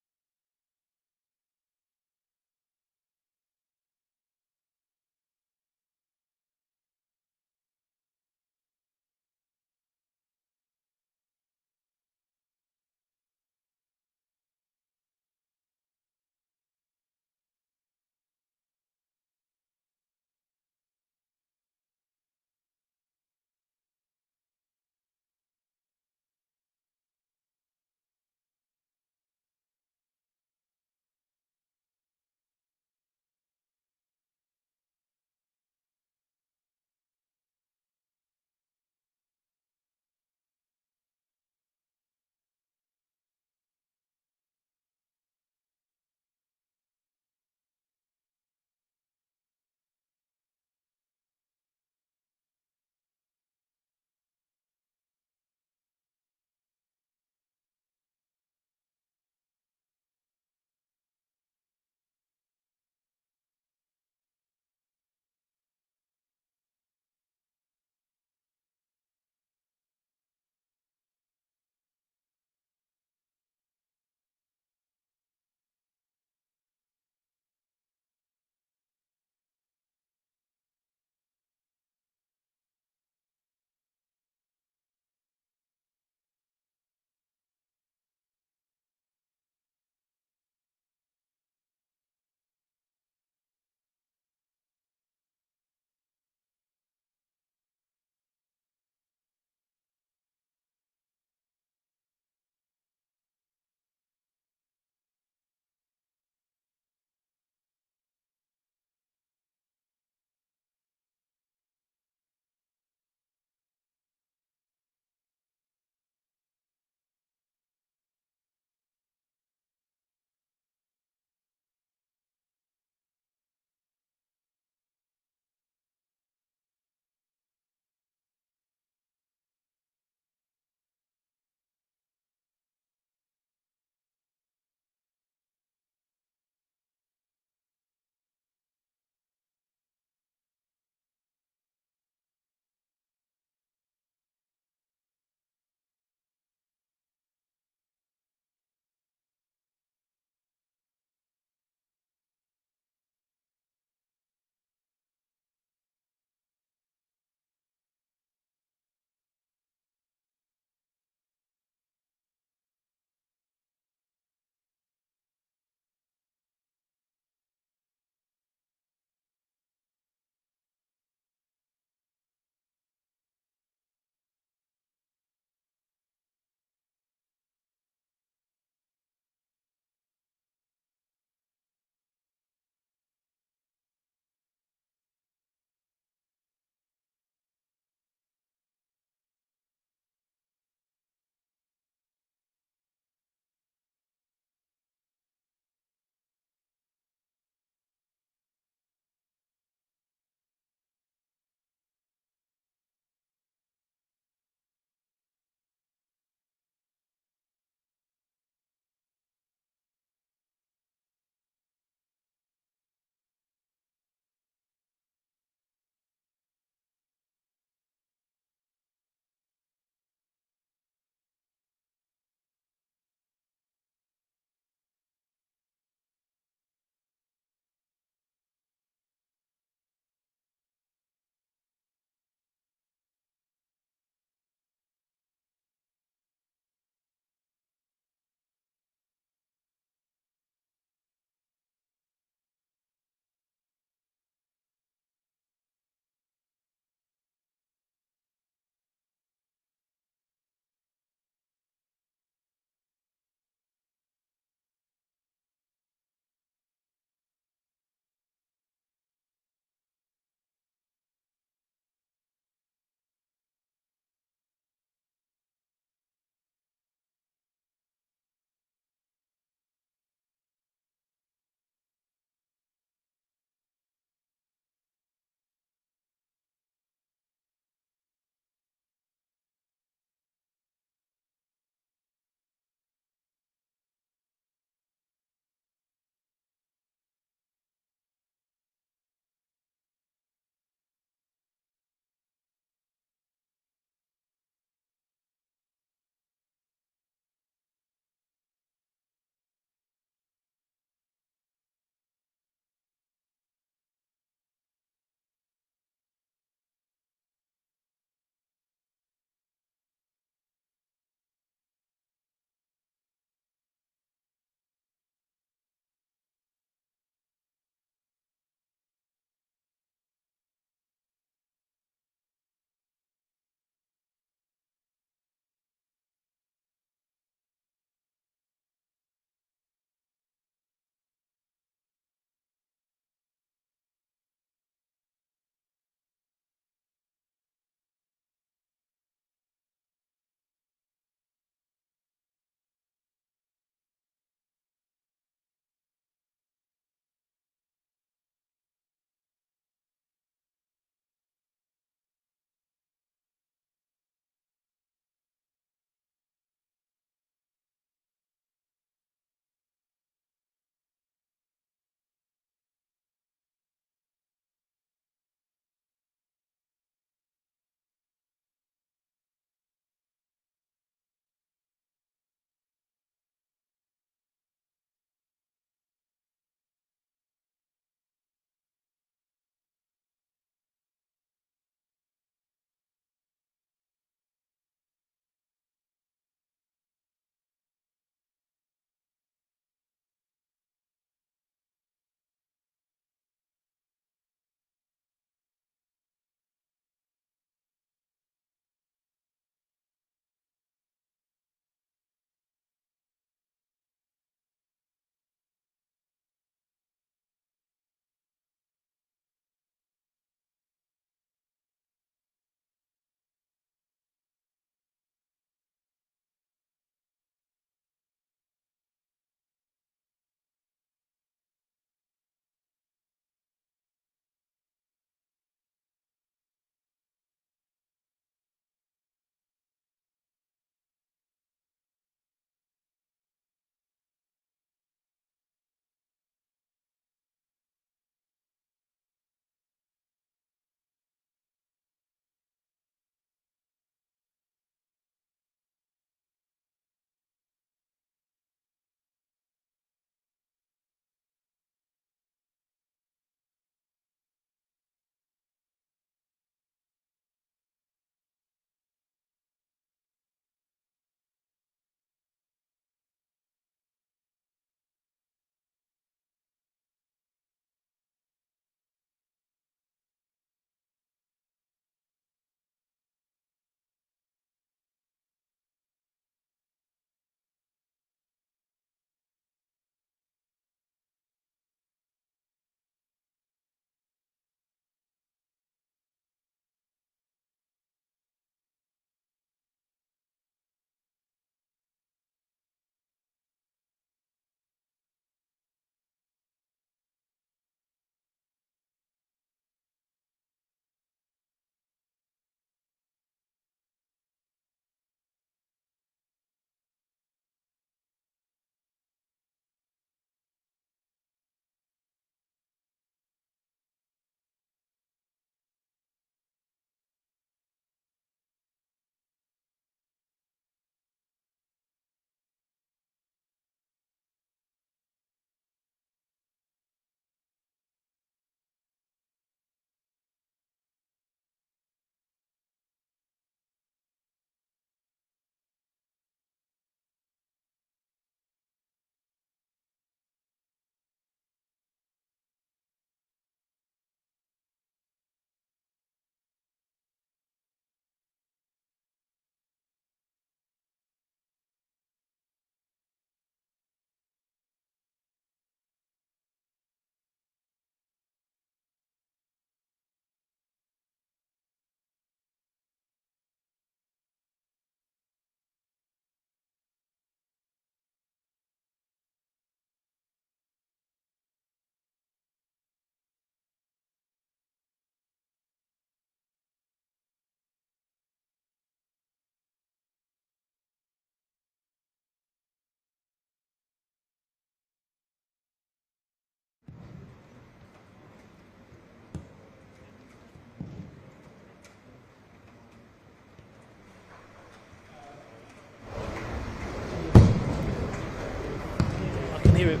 hear it.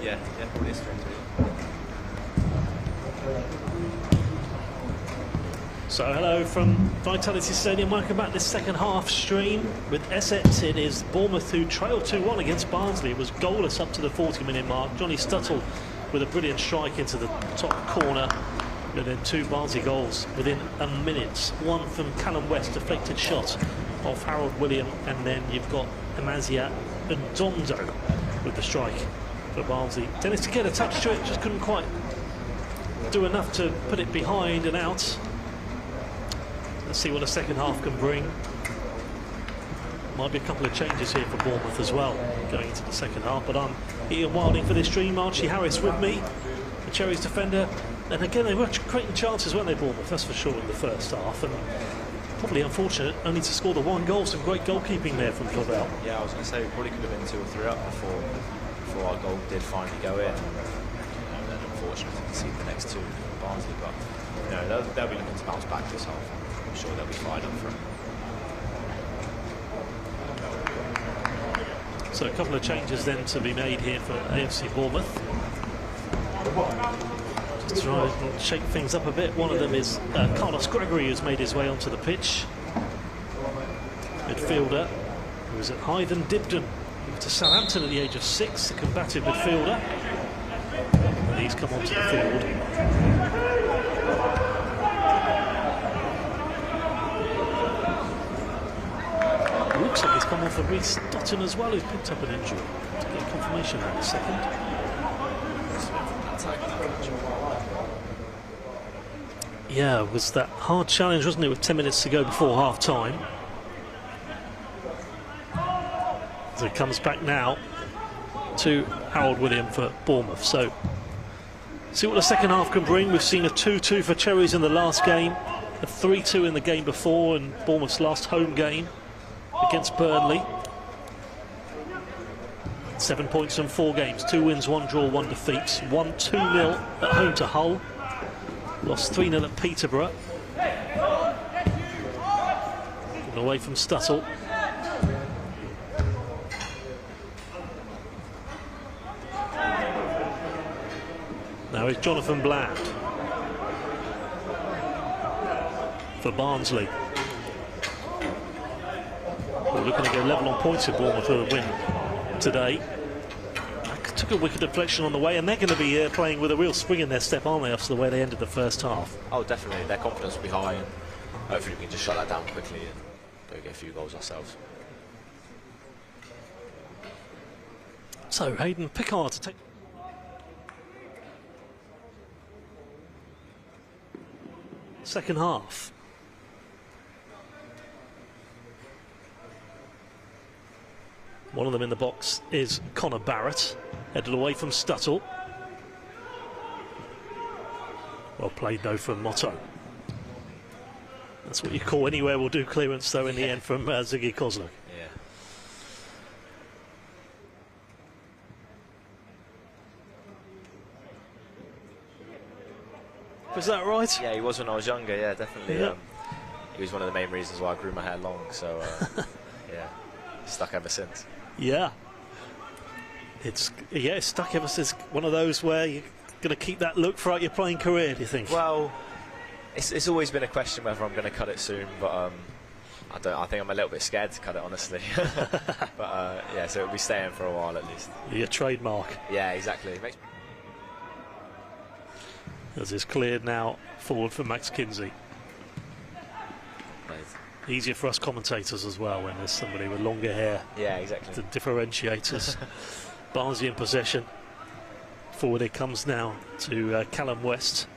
Yeah, probably a straight through. So hello from Vitality Stadium, welcome back to this second half stream with Essex. It is Bournemouth who trailed 2-1 against Barnsley. It was goalless up to the 40-minute mark. Johnny Stuttle with a brilliant strike into the top corner, and then 2 Barnsley goals within a minute. One from Callum West, deflected shot of Harold William, and then you've got Amazia and Dondo with the strike for Barnsley. Dennis to get a touch to it, just couldn't quite do enough to put it behind and out. Let's see what the second half can bring. Might be a couple of changes here for Bournemouth as well going into the second half, but I'm Ian Wilding for this stream. Archie Harris with me, the Cherries defender, and again they were creating chances, weren't they, Bournemouth? That's for sure in the first half, and probably unfortunate only to score the 1 goal. Some great goalkeeping there from Clavel. Yeah, I was going to say we probably could have been 2 or 3 up before our goal did finally go in. And then unfortunately to concede the next 2 for Barnsley, but they'll be looking to bounce back this half. I'm sure they'll be fired up for it. So a couple of changes then to be made here for AFC Bournemouth. Just try and shake things up a bit. One of them is Carlos Gregory, who's made his way onto the pitch. Midfielder who was at Hythe Dibden, moved to Southampton at the age of 6, a combative midfielder. And he's come onto the field. Looks like he's come on for Reece Dotton as well, who's picked up an injury. To get confirmation in a second. Yeah, it was that hard challenge, wasn't it, with 10 minutes to go before half time. So it comes back now to Harold William for Bournemouth. So see what the second half can bring. We've seen a 2-2 for Cherries in the last game, a 3-2 in the game before, and Bournemouth's last home game against Burnley. 7 points from 4 games, 2 wins, 1 draw, 1 defeat. Won 2-0 at home to Hull. Lost 3-0 at Peterborough. Given away from Stuttle. Now it's Jonathan Bland for Barnsley. We're looking to go level on points with Bournemouth for a win today. Took a wicked deflection on the way, and they're going to be playing with a real spring in their step, aren't they, after the way they ended the first half? Oh, definitely. Their confidence will be high, and hopefully we can just shut that down quickly and go get a few goals ourselves. So Hayden Pickard to take. Second half. One of them in the box is Connor Barrett, headed away from Stuttle. Well played though from Motto. That's what you call anywhere will do clearance though in the end from Ziggy Kozluk. Yeah. Was that right? Yeah, he was when I was younger, yeah, definitely. Yeah. He was one of the main reasons why I grew my hair long, so yeah, stuck ever since. Yeah. It's stuck ever since. One of those where you're going to keep that look throughout your playing career, do you think? Well, it's always been a question whether I'm going to cut it soon, but I think I'm a little bit scared to cut it, honestly. But yeah, so it'll be staying for a while at least. Your trademark. Yeah, exactly. As it's cleared now forward for Max Kinsey. Easier for us commentators as well when there's somebody with longer hair. Yeah, exactly. To differentiate us. Barnsley in possession. Forward it comes now to Callum West.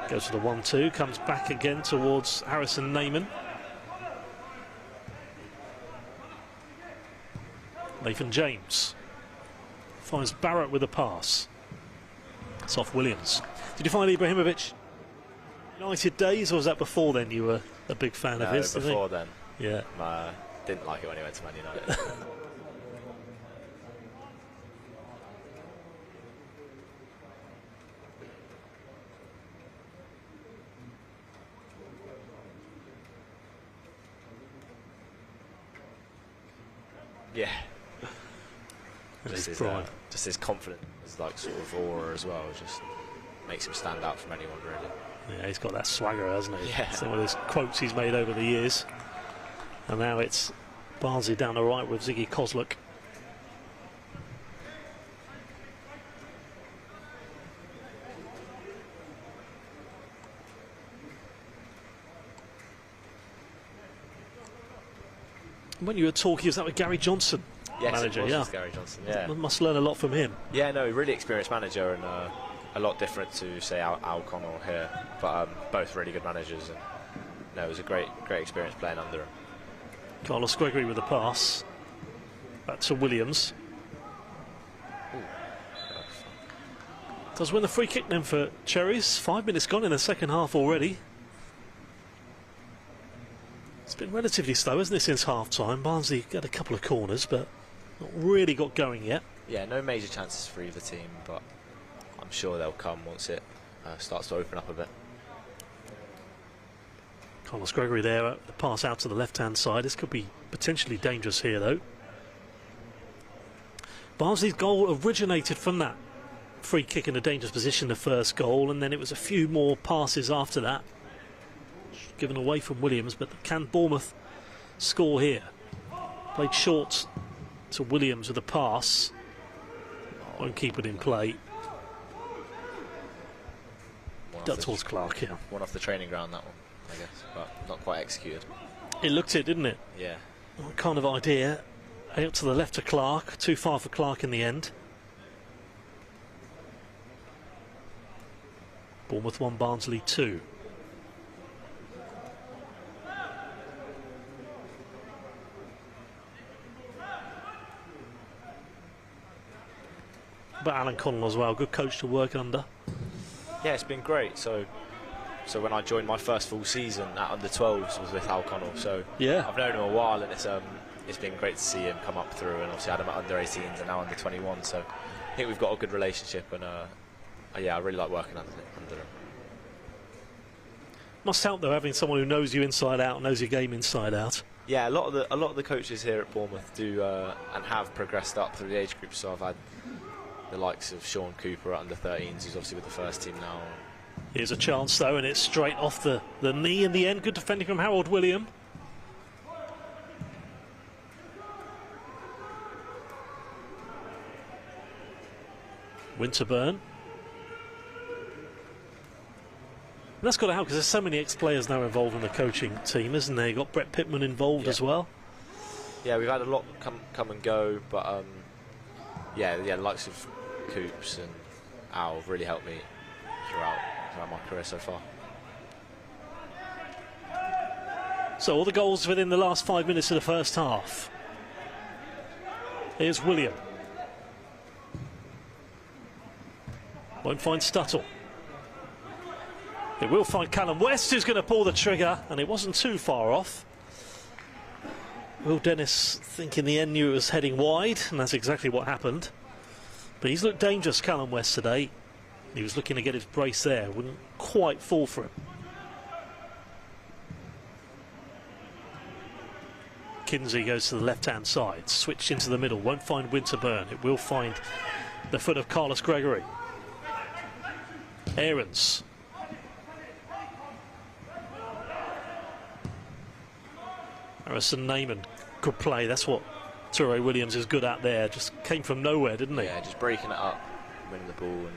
Goes for the 1-2, comes back again towards Harrison Neyman. Nathan James finds Barrett with a pass. It's off Williams. Did you find Ibrahimovic? United days, or was that before then you were a big fan of his? Before then. Yeah. Didn't like it when he went to Man United. Yeah. Just his confidence, his like sort of aura as well, just makes him stand out from anyone really. Yeah, he's got that swagger, hasn't he? Yeah. Some of those quotes he's made over the years. And now it's Barnsley down the right with Ziggy Kozluk. When you were talking, was that with Gary Johnson? Yes, manager, it was yeah. with Gary Johnson, yeah. Must learn a lot from him. Yeah, no, really experienced manager, and a lot different to, say, Al Connell here. But both really good managers, and no, it was a great experience playing under him. Carlos Gregory with the pass. Back to Williams. Does win the free kick then for Cherries. 5 minutes gone in the second half already. It's been relatively slow, hasn't it, since half-time? Barnsley got a couple of corners, but not really got going yet. Yeah, no major chances for either team, but I'm sure they'll come once it starts to open up a bit. Carlos Gregory there, the pass out to the left-hand side. This could be potentially dangerous here, though. Barnsley's goal originated from that free kick in a dangerous position, the first goal, and then it was a few more passes after that, given away from Williams. But can Bournemouth score here? Played short to Williams with a pass. Won't keep it in play. Duck towards Clark, yeah. One off the training ground, that one, I guess, but not quite executed. It looked it, didn't it? Yeah. What kind of idea? Out to the left to Clark. Too far for Clark in the end. Bournemouth 1, Barnsley 2. But Alan Connell as well, good coach to work under. Yeah, it's been great. So when I joined my first full season at under 12s was with Al Connell. So yeah, I've known him a while, and it's been great to see him come up through. And obviously I had him at under 18s and now under 21. So I think we've got a good relationship, and yeah, I really like working under him. Must help though, having someone who knows you inside out, knows your game inside out. Yeah, a lot of the coaches here at Bournemouth do and have progressed up through the age group. So I've had the likes of Sean Cooper at under 13s, who's obviously with the first team now. Here's a chance though, and it's straight off the knee in the end. Good defending from Harold William. Winterburn. And that's got to help because there's so many ex-players now involved in the coaching team, isn't there? You've got Brett Pittman involved as well. Yeah, we've had a lot come and go, but yeah, the likes of Coops and Al have really helped me throughout my career so far. So all the goals within the last 5 minutes of the first half. Here's William. Won't find Stuttle. It will find Callum West, who's going to pull the trigger, and it wasn't too far off. Will Dennis, think in the end, knew it was heading wide, and that's exactly what happened. But he's looked dangerous, Callum West, today. He was looking to get his brace there, wouldn't quite fall for him. Kinsey goes to the left-hand side, switched into the middle, won't find Winterburn. It will find the foot of Carlos Gregory. Aarons. Harrison Neyman, good play. That's what Toure Williams is good at there. Just came from nowhere, didn't he? Yeah, just breaking it up, winning the ball, and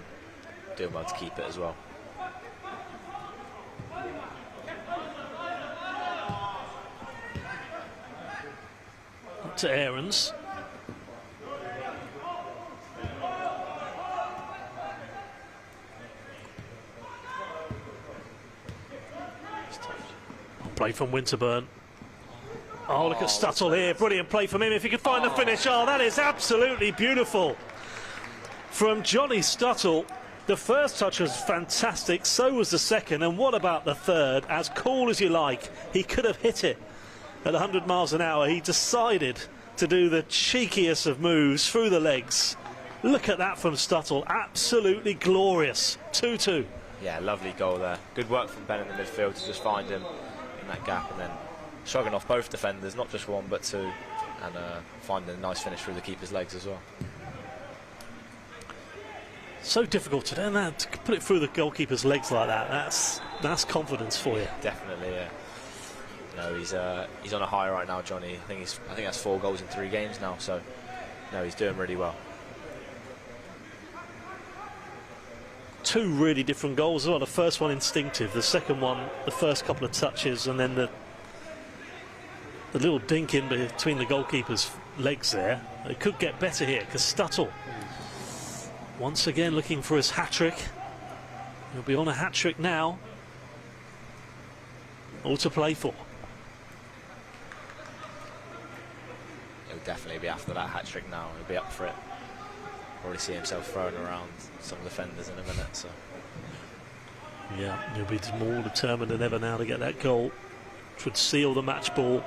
doing well to keep it as well. Up to Aarons. Play from Winterburn. Oh, look at Stuttle here. Brilliant play from him. If he could find the finish. Oh, that is absolutely beautiful. From Johnny Stuttle. The first touch was fantastic, so was the second, and what about the third? As cool as you like, he could have hit it at 100 miles an hour. He decided to do the cheekiest of moves through the legs. Look at that from Stuttle, absolutely glorious. 2-2. Yeah, lovely goal there. Good work from Ben in the midfield to just find him in that gap, and then shrugging off both defenders, not just one but two, and finding a nice finish through the keeper's legs as well. So difficult to do that, to put it through the goalkeeper's legs like that. That's confidence for you. Definitely, yeah. No, he's on a high right now, Johnny. I think that's 4 goals in 3 games now. So, no, he's doing really well. 2 really different goals as well. The first one instinctive, the second one the first couple of touches, and then the little dink in between the goalkeeper's legs there. It could get better here because Stuttle once again looking for his hat-trick. He'll be on a hat-trick now. All to play for. He'll definitely be after that hat-trick now. He'll be up for it. Probably see himself throwing around some defenders in a minute. So yeah, he'll be more determined than ever now to get that goal, which would seal the match ball.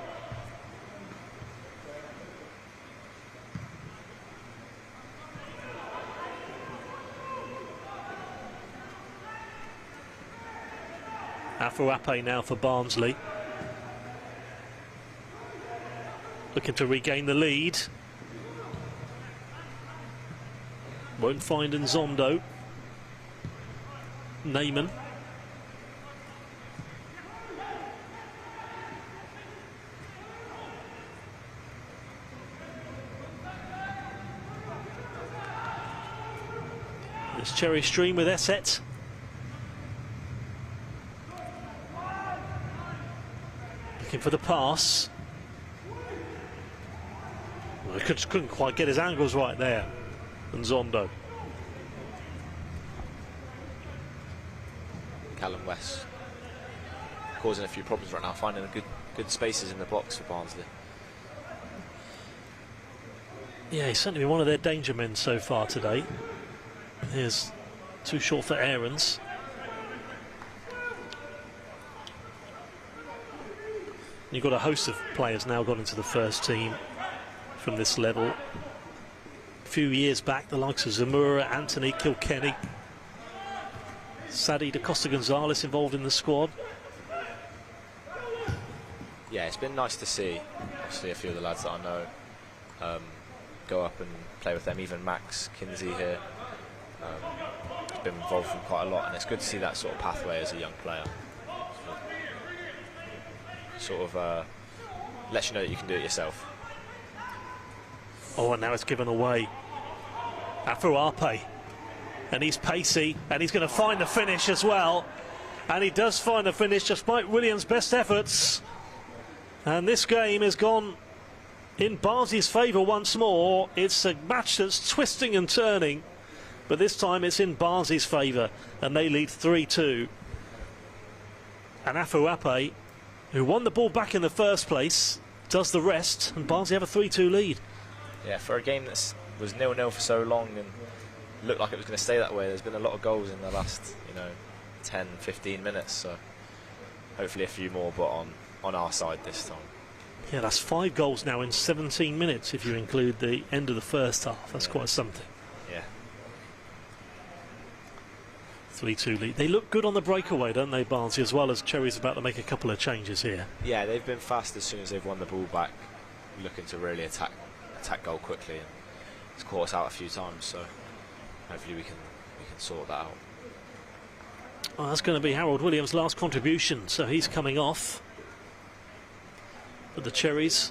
Afuape now for Barnsley. Looking to regain the lead. Won't find Nzondo. Neyman. There's Cherry Stream with Esset. Looking for the pass. Well, he couldn't quite get his angles right there. Nzondo. Callum West causing a few problems right now, finding good spaces in the box for Barnsley. Yeah, he's certainly been one of their danger men so far today. Here's too short for Aarons. You've got a host of players now gone into the first team from this level. A few years back, the likes of Zamora, Anthony, Kilkenny, Sadi da Costa Gonzalez involved in the squad. Yeah, it's been nice to see, obviously, a few of the lads that I know go up and play with them. Even Max Kinsey here has been involved in quite a lot, and it's good to see that sort of pathway as a young player. Sort of lets you know that you can do it yourself. Oh, and now it's given away. Afuape. And he's pacey, and he's going to find the finish as well. And he does find the finish despite Williams' best efforts. And this game has gone in Barnsley's favour once more. It's a match that's twisting and turning, but this time it's in Barnsley's favour, and they lead 3-2. And Afuape, who won the ball back in the first place, does the rest, and Barnsley have a 3-2 lead. Yeah, for a game that was 0-0 for so long and looked like it was going to stay that way, there's been a lot of goals in the last 10, 15 minutes, so hopefully a few more, but on our side this time. Yeah, that's 5 goals now in 17 minutes if you include the end of the first half. That's quite something. Yeah. 3-2 lead. They look good on the breakaway, don't they, Barnsley, as well as Cherry's about to make a couple of changes here. Yeah, they've been fast as soon as they've won the ball back, looking to really attack goal quickly, and it's caught us out a few times, so hopefully we can sort that out. Well, that's going to be Harold Williams' last contribution, so he's coming off for the Cherries.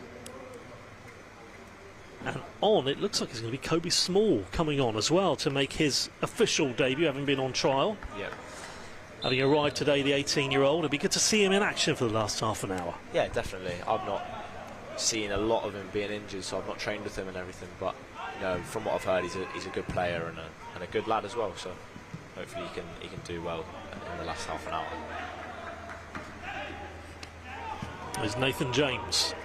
And on, it looks like it's going to be Kobe Small coming on as well to make his official debut, having been on trial. Yeah. Having arrived today, the 18-year-old. It'd be good to see him in action for the last half an hour. Yeah, definitely. I've not seen a lot of him being injured, so I've not trained with him and everything, but from what I've heard, he's a good player and a good lad as well, so hopefully he can do well in the last half an hour. There's Nathan James.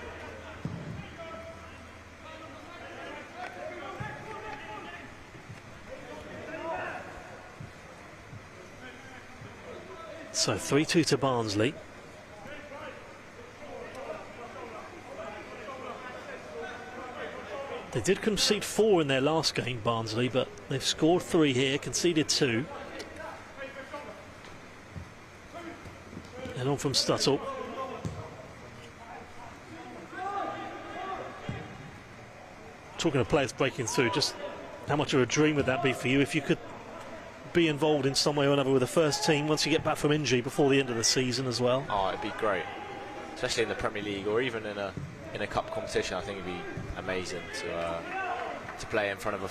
So 3-2 to Barnsley. They did concede 4 in their last game, Barnsley, but they've scored 3 here, conceded 2. And on from Stuttle. Talking of players breaking through, just how much of a dream would that be for you if you could be involved in some way or another with the first team once you get back from injury before the end of the season as well? Oh, it'd be great, especially in the Premier League or even in a cup competition. I think it'd be amazing to play in front of a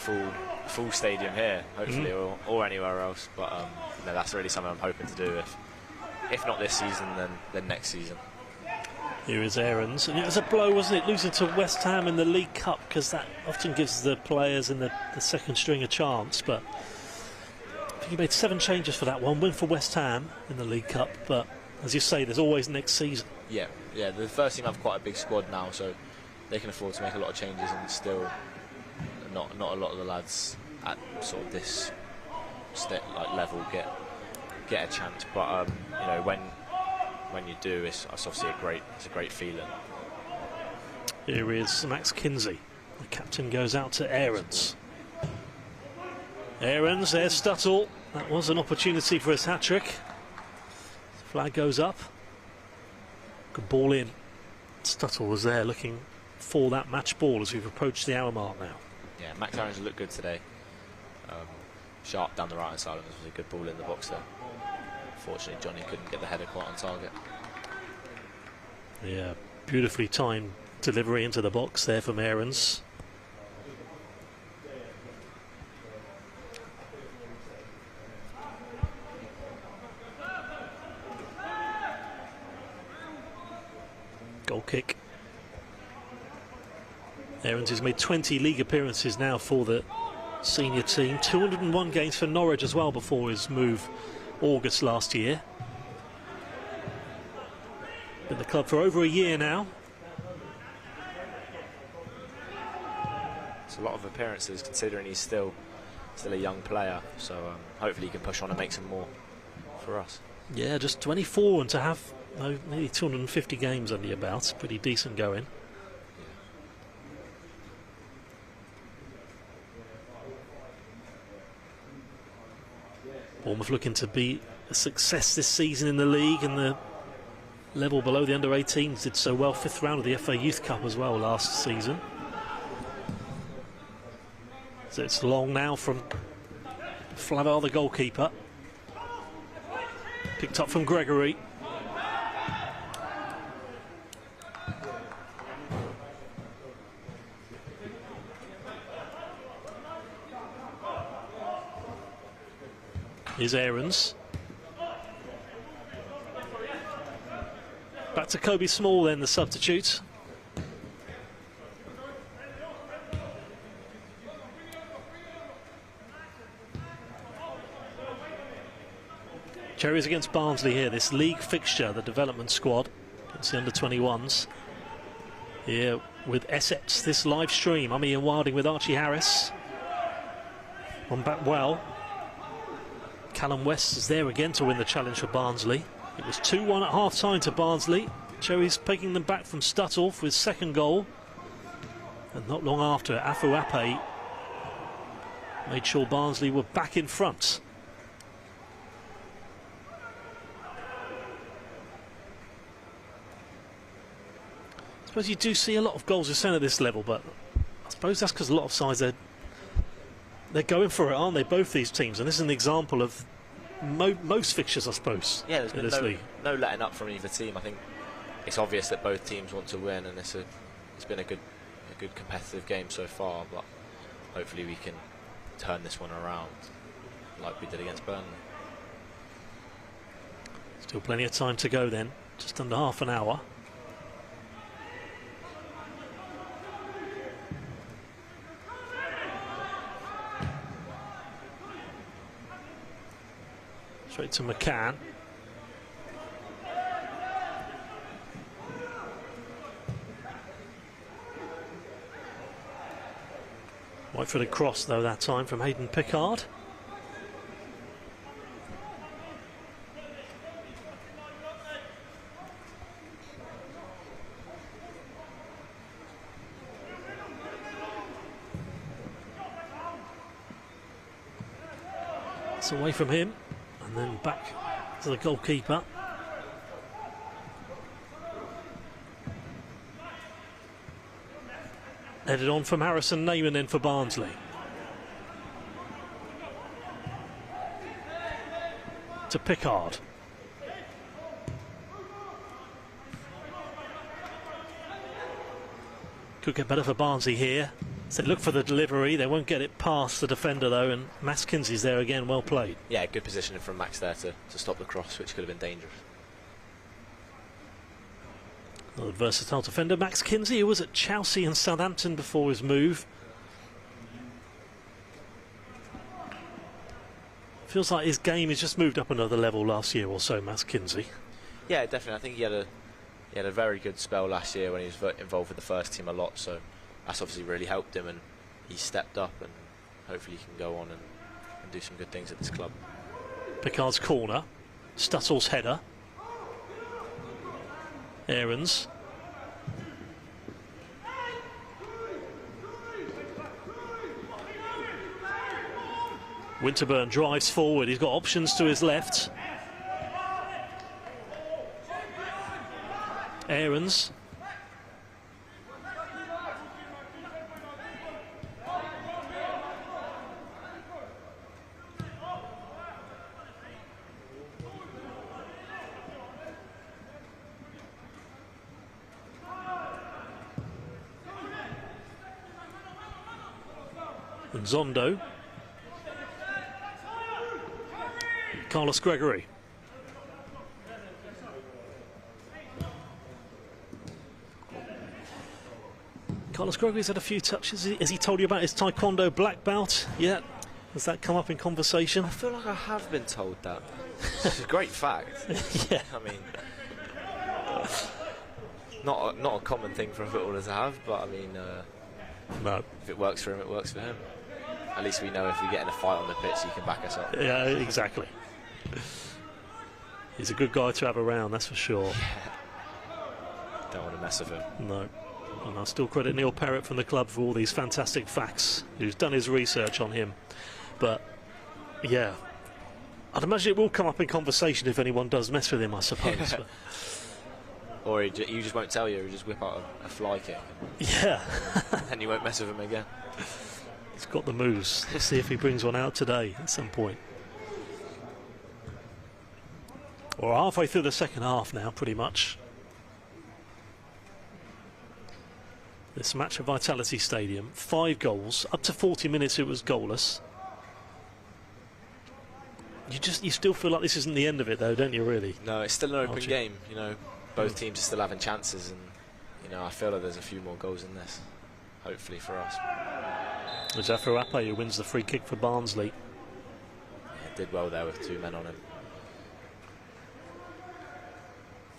full stadium here, hopefully, or anywhere else. But no, that's really something I'm hoping to do. If not this season, then next season. Here is Aarons, and it was a blow, wasn't it, losing to West Ham in the League Cup, because that often gives the players in the second string a chance. But I think he made 7 changes for that one. Win for West Ham in the League Cup, but as you say, there's always next season. Yeah. The first team have quite a big squad now, so they can afford to make a lot of changes, and still not a lot of the lads at sort of this level get a chance. But you know, when you do, it's obviously a great feeling. Here is Max Kinsey. The captain goes out to Aarons. Aarons, there's Stuttle. That was an opportunity for his hat-trick. Flag goes up. Good ball in. Stuttle was there looking for that match ball as we've approached the hour mark now. Yeah, Max Aarons looked good today. Sharp down the right hand side, and this was a good ball in the box there. Unfortunately, Johnny couldn't get the header quite on target. Yeah, beautifully timed delivery into the box there from Aarons. Goal kick. Aarons has made 20 league appearances now for the senior team. 201 games for Norwich as well before his move August last year. Been at the club for over a year now. It's a lot of appearances considering he's still a young player, so hopefully he can push on and make some more for us. Yeah, just 24, and to have nearly 250 games under your belt, pretty decent going. Bournemouth looking to be a success this season in the league, and the level below the under-18s did so well. 5th round of the FA Youth Cup as well last season. So it's long now from Flavel, the goalkeeper. Picked up from Gregory. Here's Aarons. Back to Kobe Small then, the substitute. Cherries against Barnsley here, this league fixture, the development squad against the under-21s. Here with Essex, this live stream. I'm Ian Wilding with Archie Harris. On back well. Callum West is there again to win the challenge for Barnsley. It was 2-1 at half-time to Barnsley. Cherries taking them back from Stuttle for his second goal. And not long after, Afu Ape made sure Barnsley were back in front. I suppose you do see a lot of goals assessed at this level, but I suppose that's because a lot of sides they're going for it, aren't they, both these teams? And this is an example of most fixtures, I suppose. Yeah, there's been no letting up from either team. I think it's obvious that both teams want to win, and it's been a good competitive game so far. But hopefully we can turn this one around, like we did against Burnley. Still plenty of time to go then, just under half an hour. Straight to McCann. Right-footed cross though that time from Hayden Pickard. It's away from him, and then back to the goalkeeper. Headed on from Harrison Neyman in for Barnsley. To Pickard. Could get better for Barnsley here. So look for the delivery. They won't get it past the defender though, and Max Kinsey's there again. Well played. Yeah, good positioning from Max there to stop the cross, which could have been dangerous. Another versatile defender, Max Kinsey, who was at Chelsea and Southampton before his move. Feels like his game has just moved up another level last year or so, Max Kinsey. Yeah, definitely. I think he had a very good spell last year when he was involved with the first team a lot, so that's obviously really helped him, and he's stepped up, and hopefully he can go on and do some good things at this club. Pickard's corner, Stuttle's header. Aarons. Winterburn drives forward. He's got options to his left. Aarons. And Zondo. Carlos Gregory. Carlos Gregory's had a few touches. Has he told you about his Taekwondo black belt yet? Has that come up in conversation? I feel like I have been told that. It's a great fact. Yeah. I mean, not a common thing for a footballer to have, but I mean, no. If it works for him, it works for him. At least we know if we get in a fight on the pitch, he can back us up. Yeah, exactly. He's a good guy to have around, that's for sure. Yeah. Don't want to mess with him. No. And I still credit Neil Perrott from the club for all these fantastic facts. Who's done his research on him. But, yeah. I'd imagine it will come up in conversation if anyone does mess with him, I suppose. But or you just won't tell you, he'll just whip out a fly kick. Yeah. And you won't mess with him again. He's got the moves. Let's see if he brings one out today at some point. We're halfway through the second half now, pretty much. This match at Vitality Stadium, 5 goals. Up to 40 minutes it was goalless. You still feel like this isn't the end of it though, don't you, really? No, it's still an open game, you know. Both teams are still having chances, and you know, I feel like there's a few more goals in this, hopefully for us. Zafar Ape, who wins the free kick for Barnsley. Yeah, did well there with 2 men on him.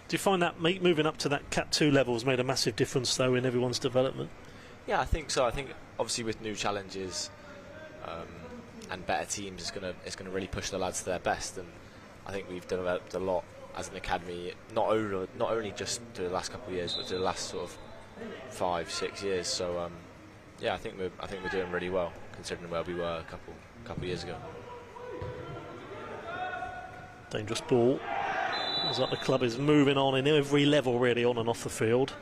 Do you find that moving up to that Cat 2 level has made a massive difference though in everyone's development? Yeah, I think so. I think obviously with new challenges and better teams, it's gonna really push the lads to their best, and I think we've developed a lot as an academy, not only just to the last couple of years, but to the last sort of 5-6 years. So yeah, I think we're doing really well considering where we were a couple of years ago. Dangerous ball. Looks like the club is moving on in every level, really, on and off the field.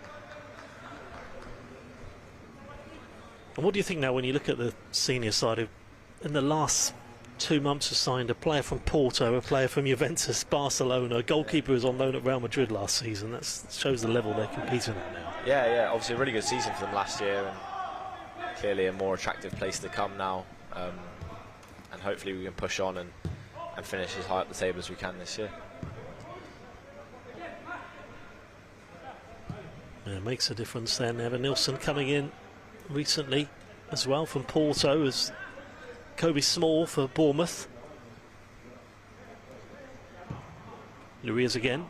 And what do you think now when you look at the senior side, who in the last 2 months has signed a player from Porto, a player from Juventus, Barcelona, a goalkeeper who was on loan at Real Madrid last season? That shows the level they're competing at now. Yeah, obviously a really good season for them last year, and clearly a more attractive place to come now. And hopefully we can push on and finish as high up the table as we can this year. Yeah, it makes a difference then. Evan Nilsson coming in recently as well from Porto as Kobe Small for Bournemouth. Luiz again.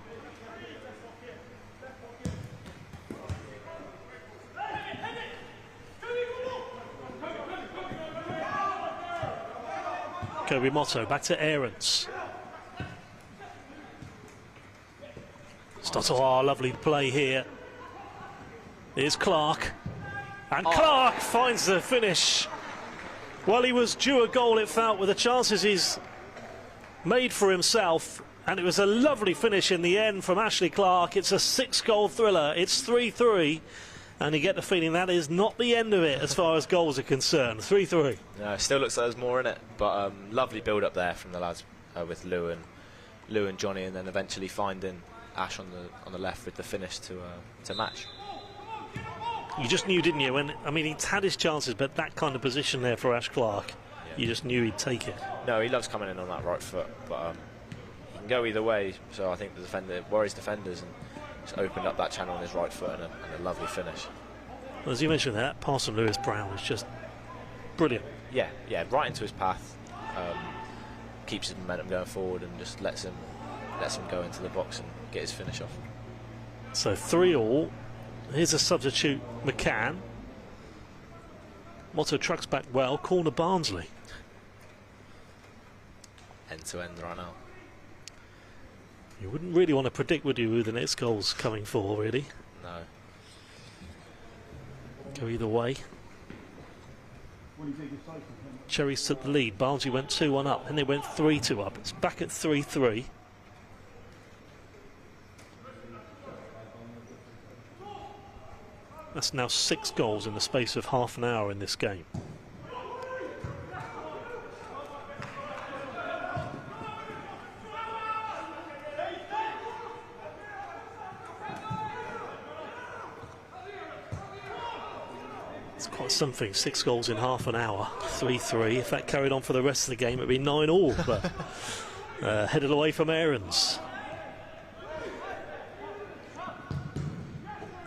Kobe Motto back to Aarons. Stotto, lovely play here. Here's Clark. And Clark finds the finish. Well, he was due a goal, it felt, with the chances he's made for himself, and it was a lovely finish in the end from Ashley Clark. It's a 6-goal thriller. It's 3-3, and you get the feeling that is not the end of it as far as goals are concerned. 3-3. No, still looks like there's more in it, but lovely build up there from the lads with Lou and Johnny, and then eventually finding Ash on the left with the finish to match. You just knew, didn't you? I mean, he'd had his chances, but that kind of position there for Ash Clark, you just knew he'd take it. No, he loves coming in on that right foot, but he can go either way. So I think the defender worries defenders and just opened up that channel on his right foot, and a lovely finish. Well, as you mentioned, that pass from Lewis Brown was just brilliant. Yeah, right into his path, keeps his momentum going forward, and just lets him go into the box and get his finish off. So 3-3. Here's a substitute, McCann. Motto trucks back well. Corner Barnsley. End to end right now. You wouldn't really want to predict, would you, who the next goal's coming for, really? No. Go either way. Cherries took the lead. Barnsley went 2-1 up, and they went 3-2 up. It's back at 3-3. That's now 6 goals in the space of half an hour in this game. It's quite something, 6 goals in half an hour, 3-3. If that carried on for the rest of the game, it'd be 9-all, but headed away from Aarons.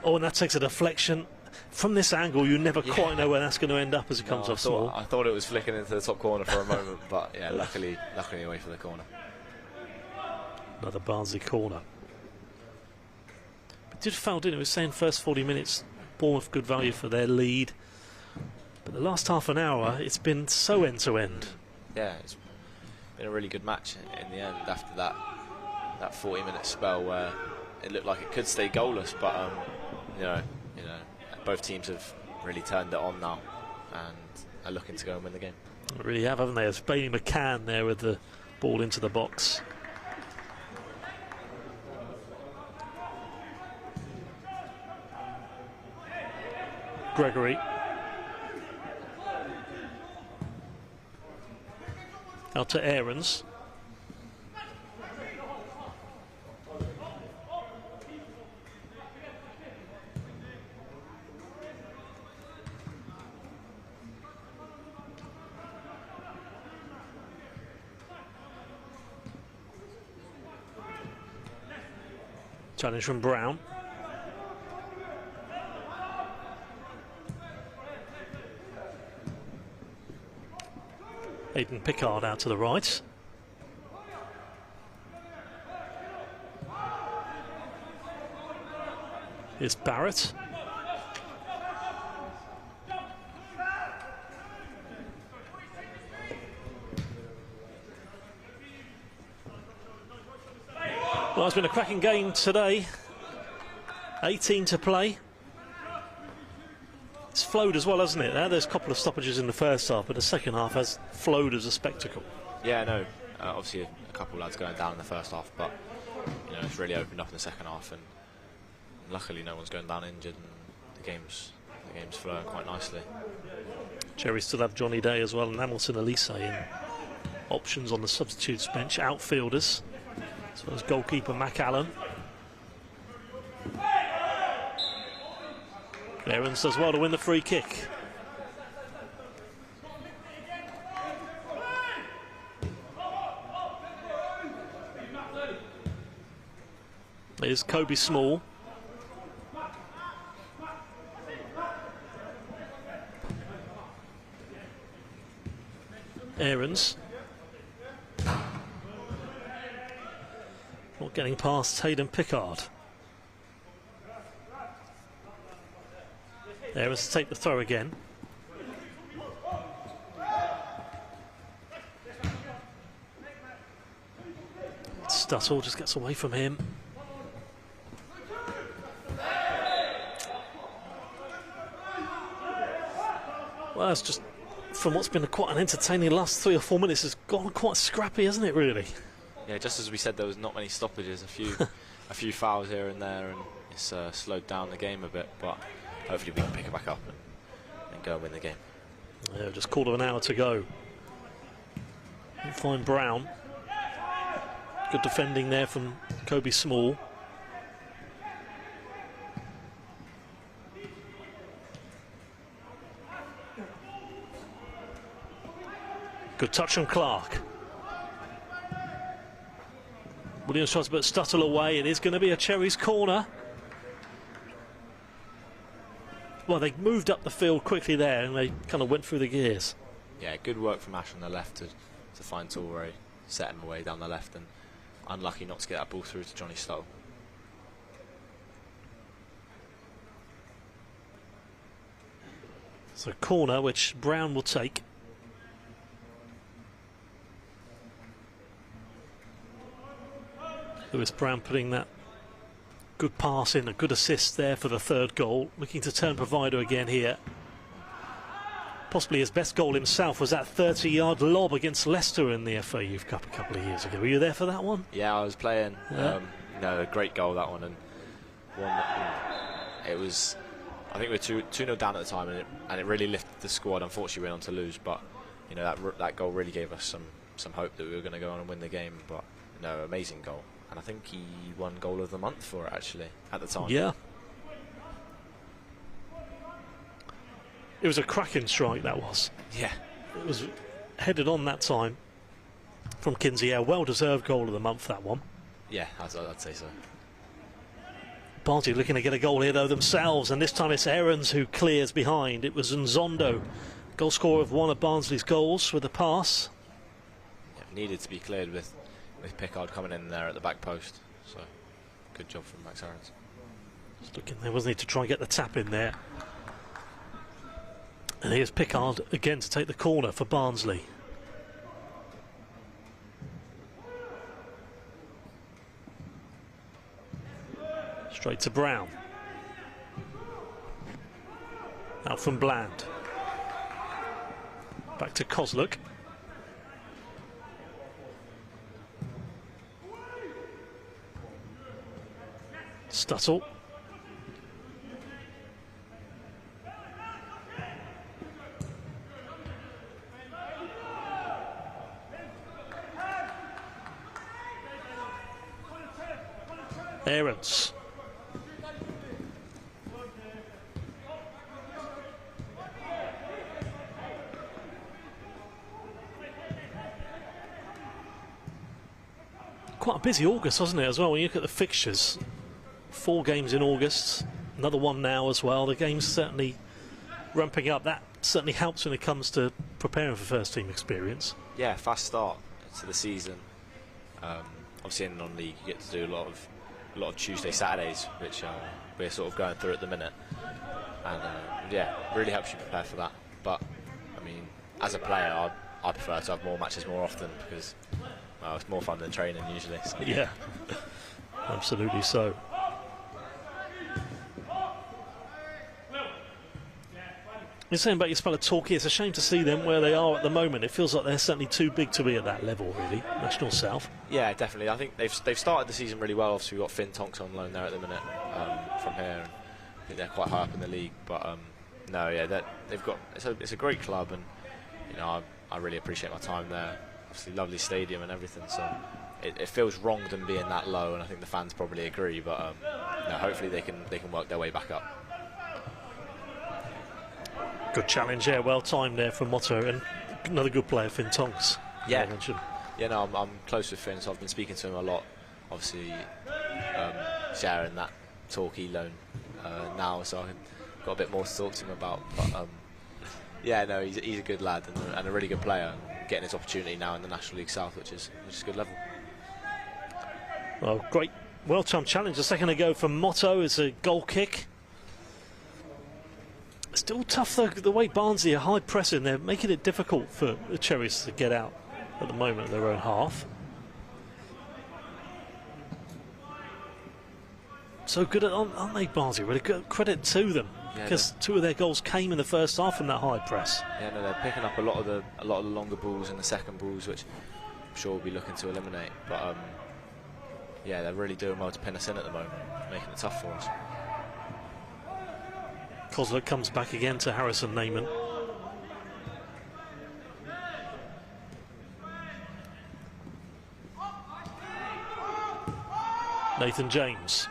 Oh, and that takes a deflection. From this angle, you never quite know where that's going to end up as it comes off small. I thought it was flicking into the top corner for a moment, but yeah, luckily away from the corner. Another Barnsley corner. It did foul, didn't it? It was saying first 40 minutes, Bournemouth good value for their lead. But the last half an hour, it's been so end-to-end. Yeah, it's been a really good match in the end after that 40-minute spell where it looked like it could stay goalless, but you know, both teams have really turned it on now and are looking to go and win the game. They really have, haven't they? It's Bailey McCann there with the ball into the box. Gregory. Out to Aarons. Challenge from Brown. Aidan Pickard out to the right. Here's Barrett. Well, it's been a cracking game today. 18 to play. It's flowed as well, hasn't it? There's a couple of stoppages in the first half, but the second half has flowed as a spectacle. Yeah, no. Obviously, a couple of lads going down in the first half, but it's really opened up in the second half, and luckily no one's going down injured, and the game's flowing quite nicely. Cherry still have Johnny Day as well, and Hamilton Elise in options on the substitutes bench. Outfielders, as well as goalkeeper Mac Allen. Aarons does well to win the free kick. There's Kobe Small. Aarons. Not getting past Hayden Pickard. Aarons to take the throw again. Stuttle just gets away from him. Well, that's just from what's been quite an entertaining last 3 or 4 minutes has gone quite scrappy, hasn't it, really? Yeah, just as we said, there was not many stoppages, a few fouls here and there, and it's slowed down the game a bit, but hopefully we can pick it back up and go and win the game. Yeah, just quarter of an hour to go. We'll find Brown. Good defending there from Kobe Small. Good touch from Clark. Williams tries to put Stuttle away. It is going to be a Cherries corner. Well, they moved up the field quickly there and they kind of went through the gears. Yeah, good work from Ash on the left to find Torre, set him away down the left, and unlucky not to get that ball through to Johnny Stuttle. So corner, which Brown will take. Lewis Brown putting that good pass in, a good assist there for the 3rd goal. Looking to turn provider again here. Possibly his best goal himself was that 30-yard lob against Leicester in the FA Youth Cup a couple of years ago. Were you there for that one? Yeah, I was playing. Yeah. A great goal, that one, and one that, it was. I think we were 2-0 down at the time, and it really lifted the squad. Unfortunately, we went on to lose, but that goal really gave us some hope that we were going to go on and win the game. But amazing goal. And I think he won goal of the month for it, actually, at the time. Yeah. It was a cracking strike, that was. Yeah. It was headed on that time from Kinsey. A well-deserved goal of the month, that one. Yeah, I'd say so. Barnsley looking to get a goal here, though, themselves. And this time it's Aarons who clears behind. It was Nzondo, goal scorer of one of Barnsley's goals with a pass. Yeah, needed to be cleared with Pickard coming in there at the back post, so good job from Max Aarons. Just looking there, wasn't he, to try and get the tap in there. And here's Pickard again to take the corner for Barnsley. Straight to Brown. Out from Bland. Back to Kozluk. Stuttle. Aarons. Quite a busy August, wasn't it, as well, when you look at the fixtures. 4 games in August, another one now as well. The game's certainly ramping up. That certainly helps when it comes to preparing for first team experience. Yeah, fast start to the season. Obviously in non-league you get to do a lot of Tuesday, Saturdays, which we're sort of going through at the minute. And yeah, really helps you prepare for that. But I mean, as a player, I prefer to have more matches more often because it's more fun than training usually. So. Yeah, absolutely so. You're saying about your spell of Torquay, it's a shame to see them where they are at the moment. It feels like they're certainly too big to be at that level, really. National South. Yeah, definitely. I think they've started the season really well. Obviously, we've got Finn Tonks on loan there at the minute from here. And I think they're quite high up in the league. But no, yeah, they've got. It's a great club, and I really appreciate my time there. Obviously, lovely stadium and everything. So it feels wrong them being that low, and I think the fans probably agree. But hopefully they can work their way back up. Good challenge there, well timed there from Motto, and another good player, Finn Tonks. Yeah, no, I'm close with Finn, so I've been speaking to him a lot. Obviously, sharing that Torquay loan now, so I've got a bit more to talk to him about. But yeah, no, he's a good lad and a really good player, getting his opportunity now in the National League South, which is a good level. Well, great, well timed challenge a second ago from Motto. It's a goal kick. Still tough though, the way Barnsley are high pressing, they're making it difficult for the Cherries to get out at the moment of their own half. So good, aren't they, Barnsley? Really good credit to them. because two of their goals came in the first half from that high press. Yeah, no, they're picking up a lot of the longer balls and the second balls, which I'm sure we'll be looking to eliminate. But yeah, they're really doing well to pin us in at the moment, making it tough for us. Kozluk comes back again to Harrison Neyman. Nathan James.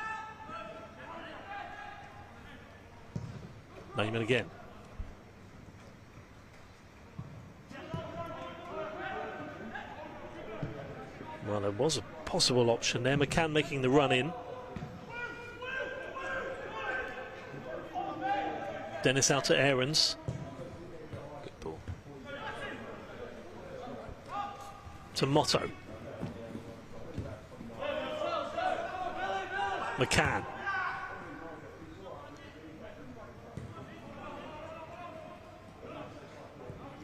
Neyman again. Well, there was a possible option there. McCann making the run in. Dennis out to Aarons. Good ball. To Motto. McCann.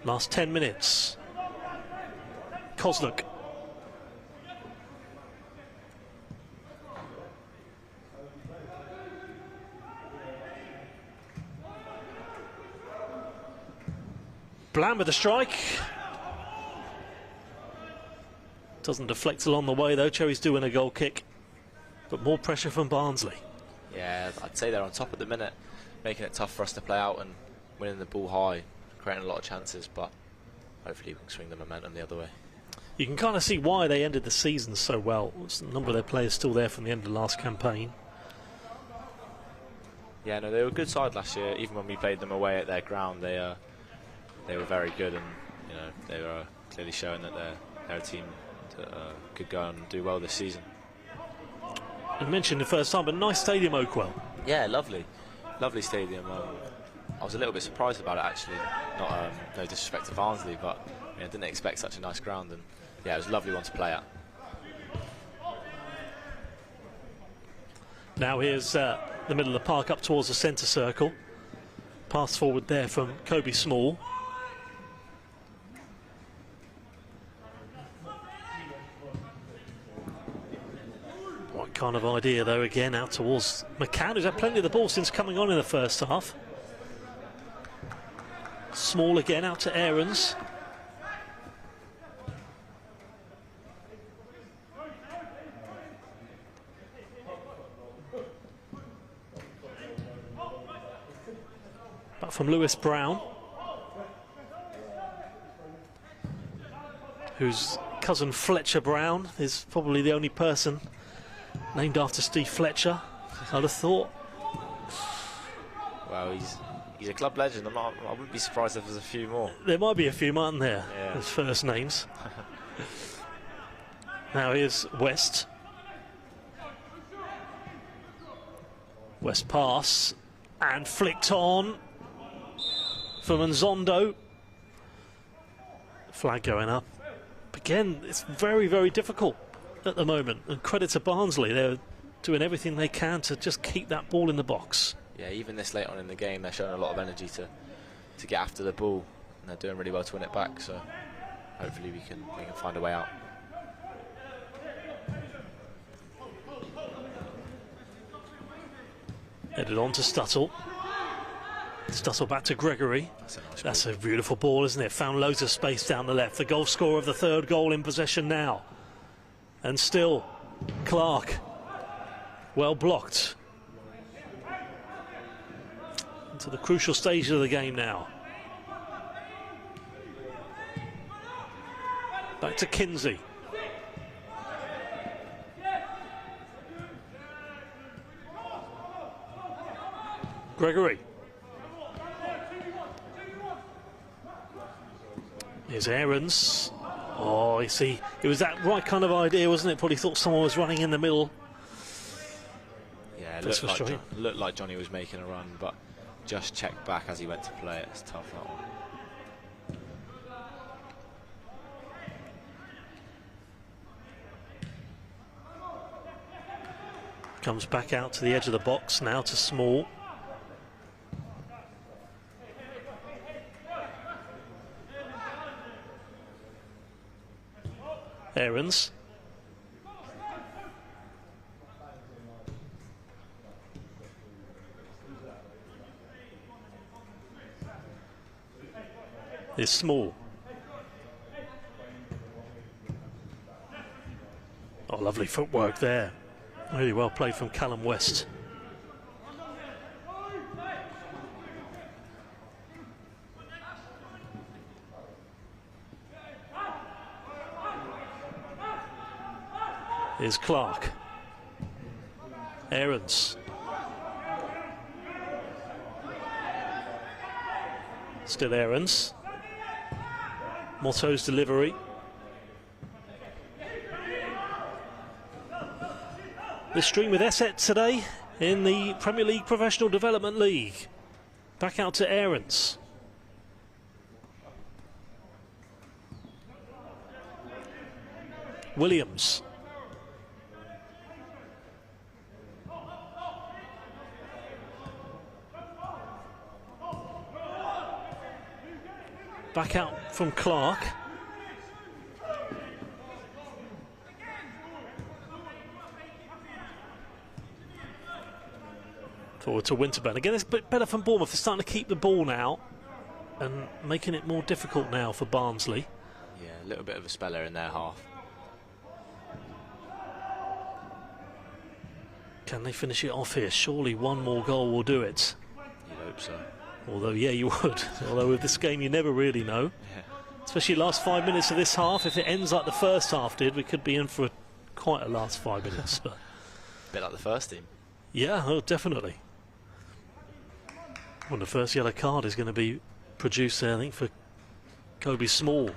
Last 10 minutes. Kozluk. Bland with the strike. Doesn't deflect along the way though. Cherries do win a goal kick. But more pressure from Barnsley. Yeah, I'd say they're on top at the minute, making it tough for us to play out and winning the ball high, creating a lot of chances, but hopefully we can swing the momentum the other way. You can kind of see why they ended the season so well. There's a number of their players still there from the end of the last campaign. Yeah, no, they were a good side last year. Even when we played them away at their ground, they were very good, and you know they were clearly showing that they're a team that could go and do well this season. You mentioned the first time, but nice stadium, Oakwell. Yeah, lovely stadium. I was a little bit surprised about it actually. Not no disrespect to Barnsley, but I didn't expect such a nice ground, and yeah, it was a lovely one to play at. Now here's the middle of the park up towards the centre circle. Pass forward there from Kobe Small. What kind of idea though, again out towards McCann, who's had plenty of the ball since coming on in the first half. Small again out to Aarons. But from Lewis Brown, whose cousin Fletcher Brown is probably the only person named after Steve Fletcher, I'd have thought. Well, he's a club legend. I wouldn't be surprised if there's a few more. There might be a few, mightn't there? Yeah. As first names. Now here's West. West pass and flicked on from Nzondo. Flag going up. Again, it's very, very difficult at the moment. And credit to Barnsley, they're doing everything they can to just keep that ball in the box. Yeah, even this late on in the game, they're showing a lot of energy to get after the ball, and they're doing really well to win it back. So hopefully we can find a way out. Headed on to Stuttle. Stuttle back to Gregory. That's a beautiful ball, isn't it? Found loads of space down the left. The goal scorer of the third goal in possession now. And still, Clark. Well blocked. Into the crucial stage of the game now. Back to Kinsey. Gregory. Here's Aarons. Oh, you see, it was that right kind of idea, wasn't it? Probably thought someone was running in the middle. Yeah, it looked like Johnny was making a run, but just checked back as he went to play it. It's tough, that one. Comes back out to the edge of the box now to Small. Aarons. is Small. Oh, lovely footwork there. Really well played from Callum West. Here's Clark. Aarons. Still Aarons. Motto's delivery. The stream with Esset today in the Premier League Professional Development League. Back out to Aarons. Williams. Back out from Clark. Forward to Winterburn. Again, it's a bit better from Bournemouth. They're starting to keep the ball now and making it more difficult now for Barnsley. Yeah, a little bit of a speller in their half. Can they finish it off here? Surely one more goal will do it. You'd hope so. Although, yeah, you would. Although with this game, you never really know. Yeah. Especially last 5 minutes of this half. If it ends like the first half did, we could be in for quite a last 5 minutes. But A bit like the first team. yeah, oh, definitely. Well, the first yellow card is going to be produced there, I think, for Kobe Small.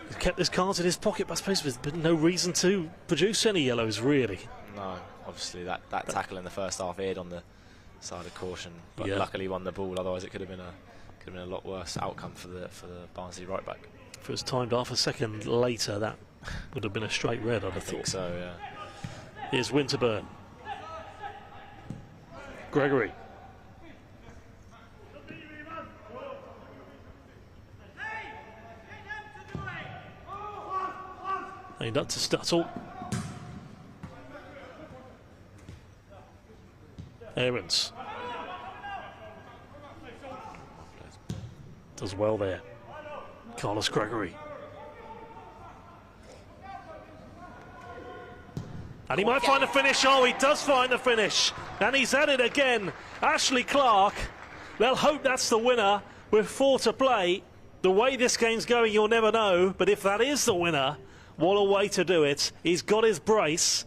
He's kept his cards in his pocket, but I suppose there's been no reason to produce any yellows, really. No, obviously that tackle in the first half aired on the side of caution, but Yeah. luckily won the ball. Otherwise, it could have been a lot worse outcome for the Barnsley right back. If it was timed half a second later, that would have been a straight red, I'd have I think thought. so, yeah. Here's Winterburn. Gregory. Aimed up to Stuttle. Aarons. Does well there. Carlos Gregory. And he might find the finish. Oh, he does find the finish. And he's at it again. Ashley Clark. They'll hope that's the winner with 4 to play. The way this game's going, you'll never know. But if that is the winner, what a way to do it. He's got his brace.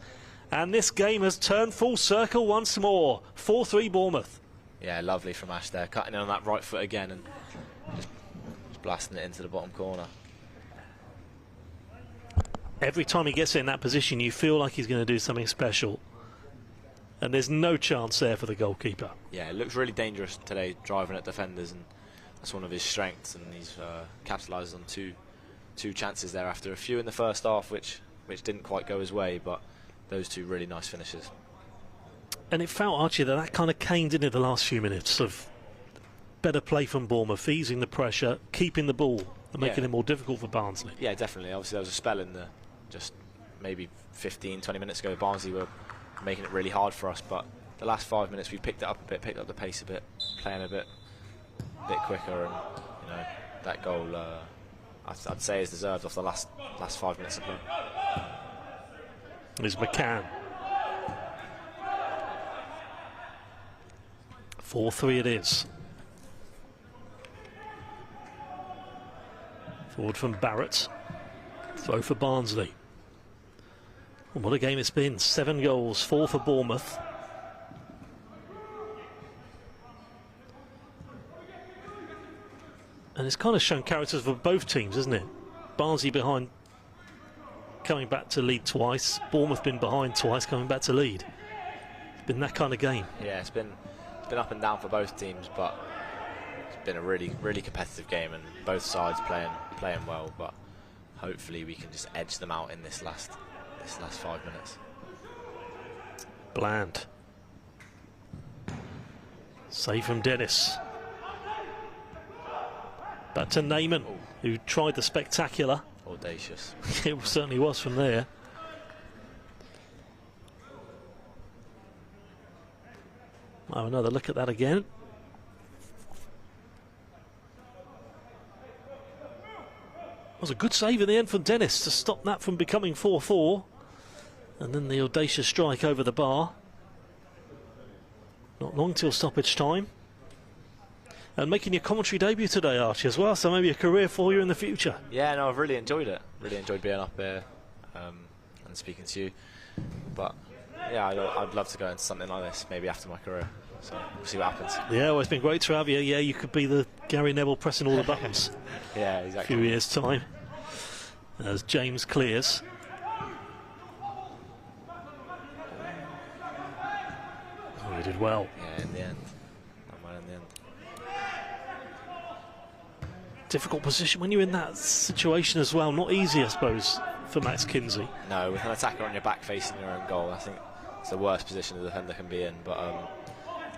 And this game has turned full circle once more. 4-3 Bournemouth. Yeah, lovely from Ash there. Cutting in on that right foot again and just blasting it into the bottom corner. Every time he gets in that position, you feel like he's going to do something special. And there's no chance there for the goalkeeper. Yeah, it looks really dangerous today, driving at defenders, and that's one of his strengths. And he's capitalised on two chances there after a few in the first half, which didn't quite go his way, but those two really nice finishes. And it felt, Archie, that kind of came, didn't it, the last few minutes of better play from Bournemouth, easing the pressure, keeping the ball, and making it more difficult for Barnsley. Yeah, definitely. Obviously, there was a spell in the just maybe 15, 20 minutes ago. Barnsley were making it really hard for us, but the last 5 minutes we picked it up a bit, picked up the pace a bit, playing a bit quicker, and that goal I'd say is deserved off the last 5 minutes of play. Is McCann. 4-3 it is. Forward from Barrett. Throw for Barnsley. And what a game it's been. 7 goals, 4 for Bournemouth. And it's kind of shown characters for both teams, isn't it? Barnsley behind, coming back to lead twice. Bournemouth been behind twice, coming back to lead. It's been that kind of game. Yeah, it's been up and down for both teams, but it's been a really, really competitive game, and both sides playing well. But hopefully we can just edge them out in this last 5 minutes. Bland. Save from Dennis. Back to Neyman, who tried the spectacular. Audacious. It certainly was from there. Have another look at that again. was a good save in the end from Dennis to stop that from becoming 4-4. And then the audacious strike over the bar. Not long till stoppage time. And making your commentary debut today, Archie, as well, so maybe a career for you in the future. Yeah, no, I've really enjoyed it. Really enjoyed being up there and speaking to you. But yeah, I'd love to go into something like this, maybe after my career. So we'll see what happens. Yeah, well, it's been great to have you. Yeah, you could be the Gary Neville pressing all the buttons. Yeah, exactly. A few years' time. As James clears. Oh, he did well. Yeah, in the end. Not mal in the end. Difficult position when you're in that situation as well. Not easy, I suppose, for Max Kinsey. No, with an attacker on your back facing your own goal, I think it's the worst position a defender can be in. But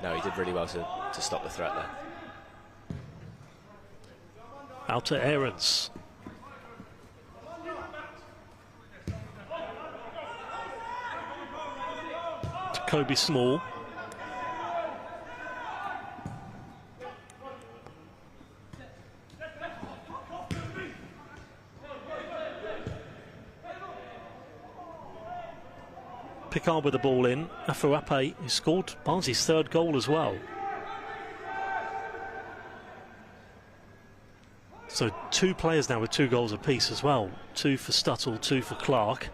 no, he did really well to stop the threat there. Out to Aarons. To Kobe Small. Picard with the ball in. Afarape, who scored Barnsley's third goal as well. So 2 players now with 2 goals apiece as well. 2 for Stuttle, 2 for Clark.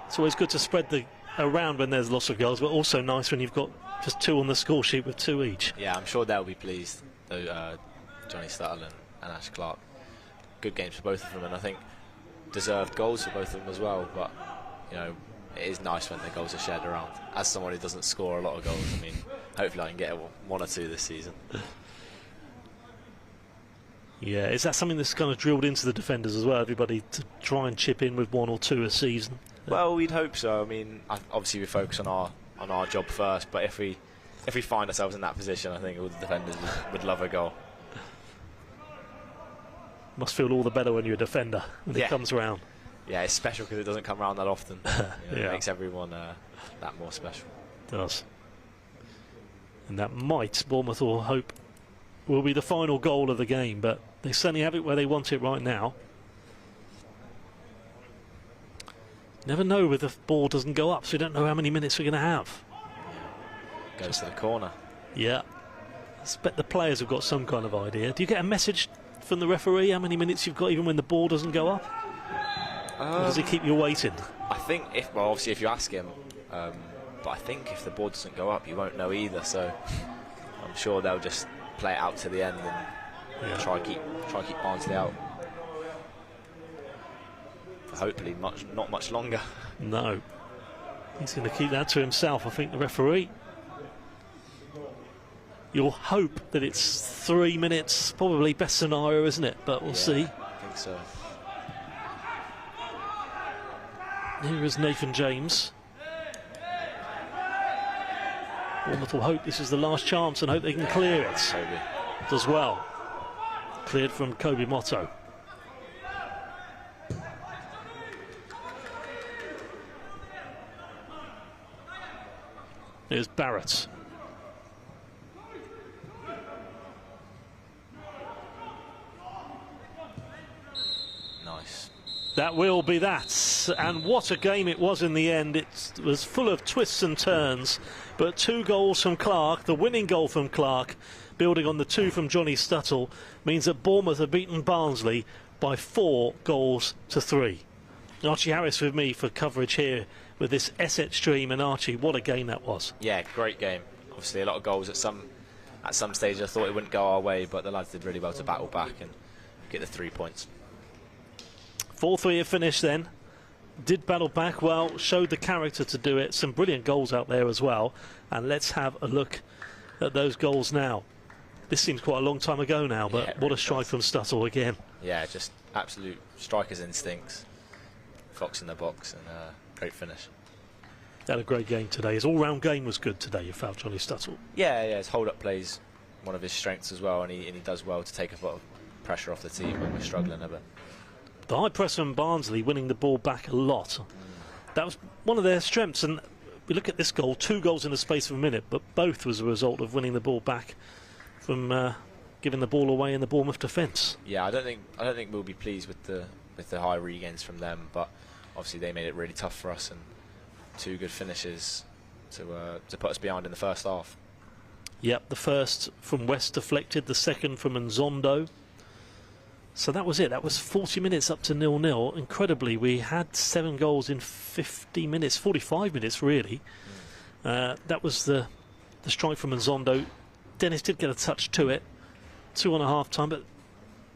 It's always good to spread the around when there's lots of goals, but also nice when you've got just 2 on the score sheet with 2 each. Yeah, I'm sure they'll be pleased, though, Johnny Stuttle and Ash Clark. Good games for both of them, and I think deserved goals for both of them as well. But you know, it is nice when the goals are shared around. As someone who doesn't score a lot of goals, I mean, hopefully I can get 1 or 2 this season. Yeah, is that something that's kind of drilled into the defenders as well? Everybody to try and chip in with 1 or 2 a season. Well, we'd hope so. I mean, obviously we focus on our job first, but if we find ourselves in that position, I think all the defenders would love a goal. Must feel all the better when you're a defender when it comes around. Yeah, it's special because it doesn't come around that often. You know, yeah. It makes everyone that more special. It does. And that might, Bournemouth will hope, will be the final goal of the game, but they certainly have it where they want it right now. Never know if the ball doesn't go up, so we don't know how many minutes we're going to have. Goes to the corner. Yeah. I expect the players have got some kind of idea. Do you get a message from the referee how many minutes you've got even when the ball doesn't go up? Or does he keep you waiting? I think obviously if you ask him, but I think if the ball doesn't go up, you won't know either. So I'm sure they'll just play it out to the end and try keep Barnsley out. For hopefully not much longer. No. He's going to keep that to himself, I think, the referee. You'll hope that it's 3 minutes, probably best scenario, isn't it? But we'll see. I think so. Here is Nathan James. Bournemouth will hope this is the last chance and hope they can clear it. Kobe. As well. Cleared from Kobe Motto. Here's Barrett. Nice. That will be that. And what a game it was in the end. It was full of twists and turns. But 2 goals from Clark, the winning goal from Clark, building on the 2 from Johnny Stuttle, means that Bournemouth have beaten Barnsley by 4 goals to 3. Archie Harris with me for coverage here with this Essex stream. And Archie, what a game that was. Yeah, great game. Obviously a lot of goals at some stage. I thought it wouldn't go our way, but the lads did really well to battle back and get the 3 points. 4-3 a finish then. Did battle back well, showed the character to do it. Some brilliant goals out there as well. And let's have a look at those goals now. This seems quite a long time ago now, but yeah, what a strike from Stuttle again. Yeah, just absolute striker's instincts. Fox in the box and great finish. Had a great game today. His all-round game was good today, you felt, Johnny Stuttle. Yeah, his hold-up play's one of his strengths as well, and he does well to take a lot of pressure off the team when we're struggling a bit. The high press from Barnsley winning the ball back a lot. That was one of their strengths, and we look at this goal, 2 goals in the space of a minute, but both was a result of winning the ball back from giving the ball away in the Bournemouth defence. Yeah, I don't think we'll be pleased with the high regains from them, but obviously they made it really tough for us, and 2 good finishes to put us behind in the first half. Yep, the first from West deflected, the second from Nzondo. So that was it. That was 40 minutes up to 0-0. Incredibly, we had 7 goals in 50 minutes, 45 minutes really. That was the strike from Nzondo. Dennis did get a touch to it, 2 half time, but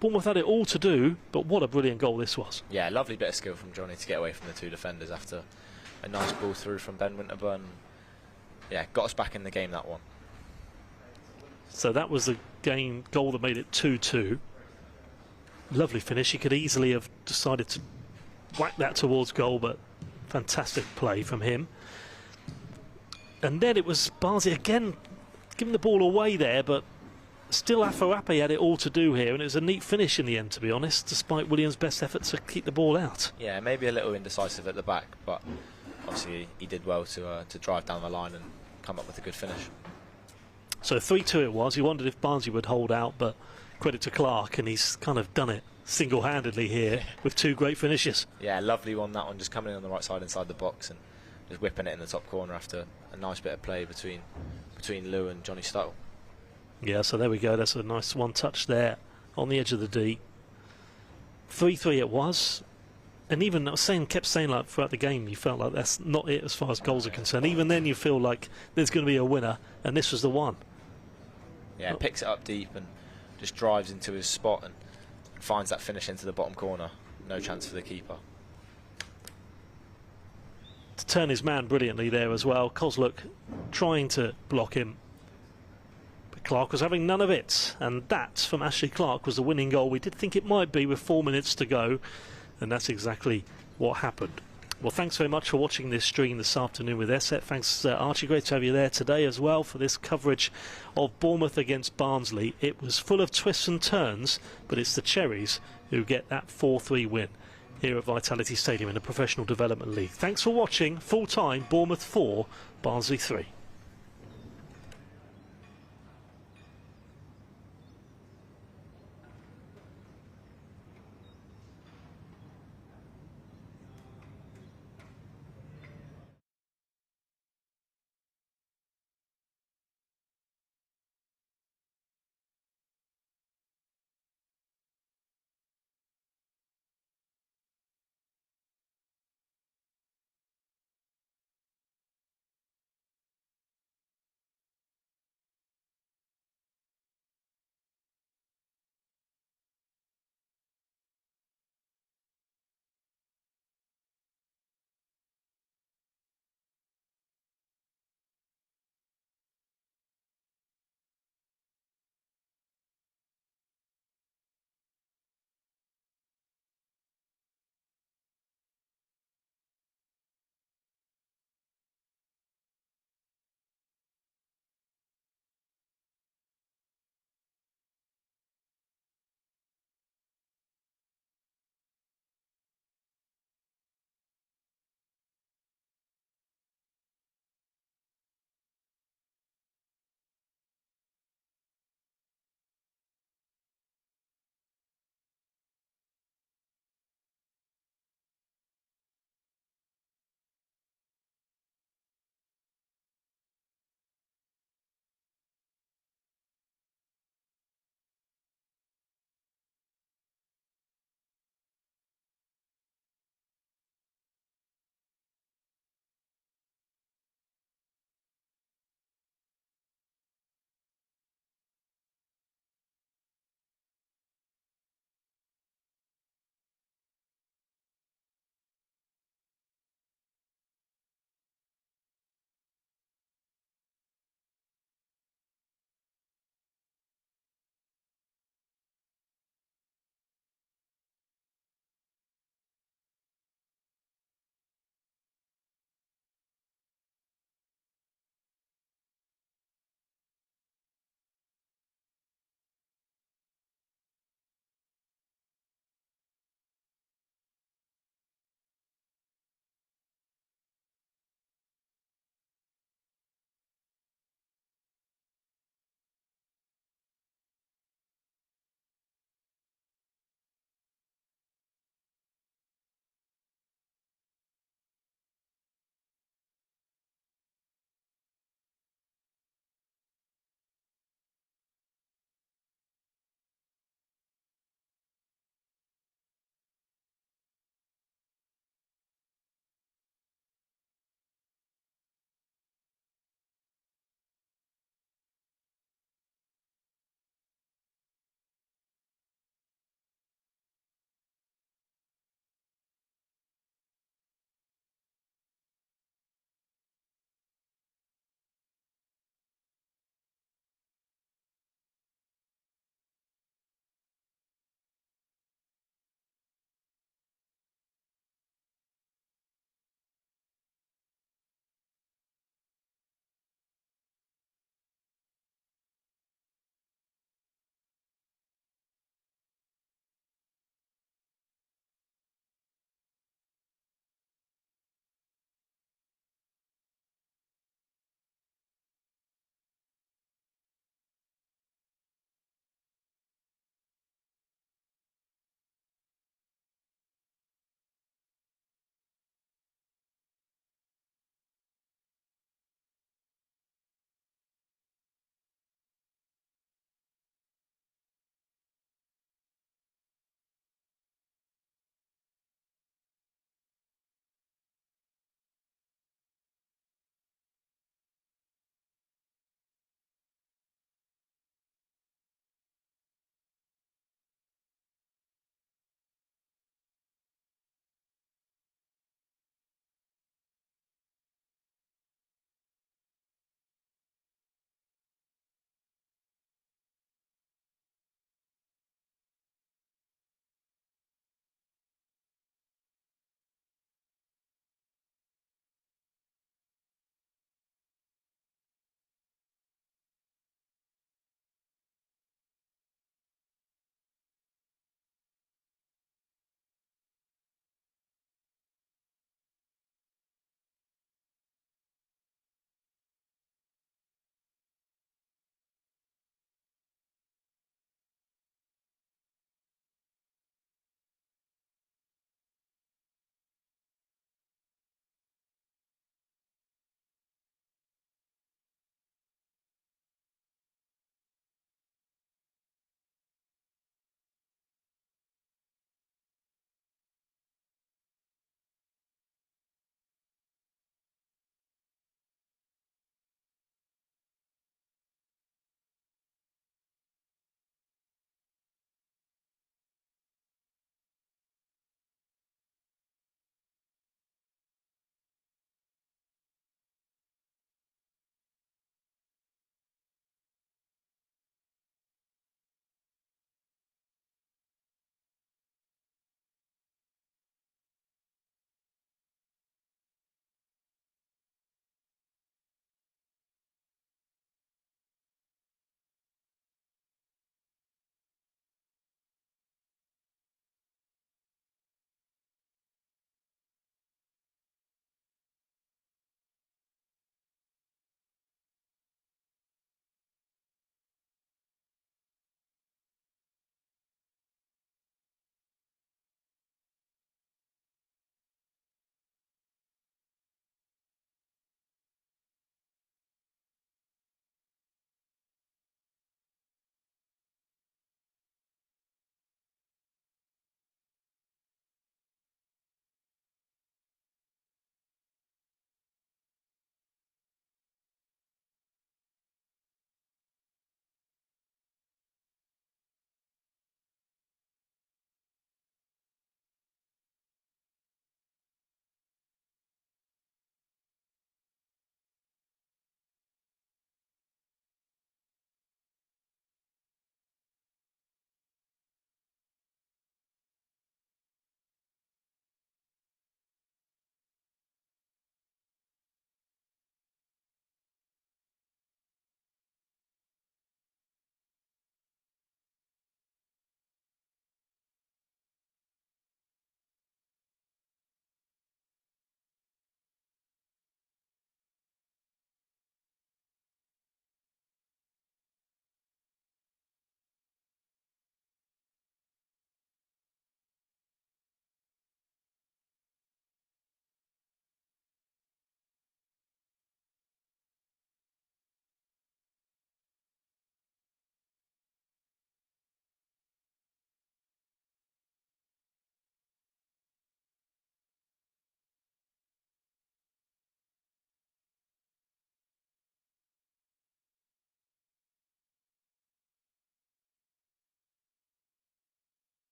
Bournemouth had it all to do. But what a brilliant goal this was. Yeah, lovely bit of skill from Johnny to get away from the 2 defenders after a nice ball through from Ben Winterburn. Yeah, got us back in the game, that one. So that was the game goal that made it 2-2. Lovely finish. He could easily have decided to whack that towards goal, but fantastic play from him. And then it was Barnsley again giving the ball away there, but still Afarape had it all to do here, and it was a neat finish in the end, to be honest, despite Williams' best effort to keep the ball out. Yeah, maybe a little indecisive at the back, but obviously he did well to drive down the line and come up with a good finish. So 3-2 it was. He wondered if Barnsley would hold out, but credit to Clark, and he's kind of done it single-handedly here with 2 great finishes. Yeah, lovely one, that one, just coming in on the right side inside the box and just whipping it in the top corner after a nice bit of play between Lou and Johnny Stuttle. Yeah, so there we go. That's a nice one touch there on the edge of the D. 3-3 it was. And even kept saying like throughout the game, you felt like that's not it as far as goals are concerned. Even then you feel like there's going to be a winner, and this was the one. Yeah, picks it up deep and just drives into his spot and finds that finish into the bottom corner. No chance for the keeper. To turn his man brilliantly there as well. Kozluk trying to block him, but Clark was having none of it, and that from Ashley Clark was the winning goal. We did think it might be with 4 minutes to go, and that's exactly what happened. Well, thanks very much for watching this stream this afternoon with Esset. Thanks, Archie. Great to have you there today as well for this coverage of Bournemouth against Barnsley. It was full of twists and turns, but it's the Cherries who get that 4-3 win here at Vitality Stadium in the Professional Development League. Thanks for watching. Full time, Bournemouth 4, Barnsley 3.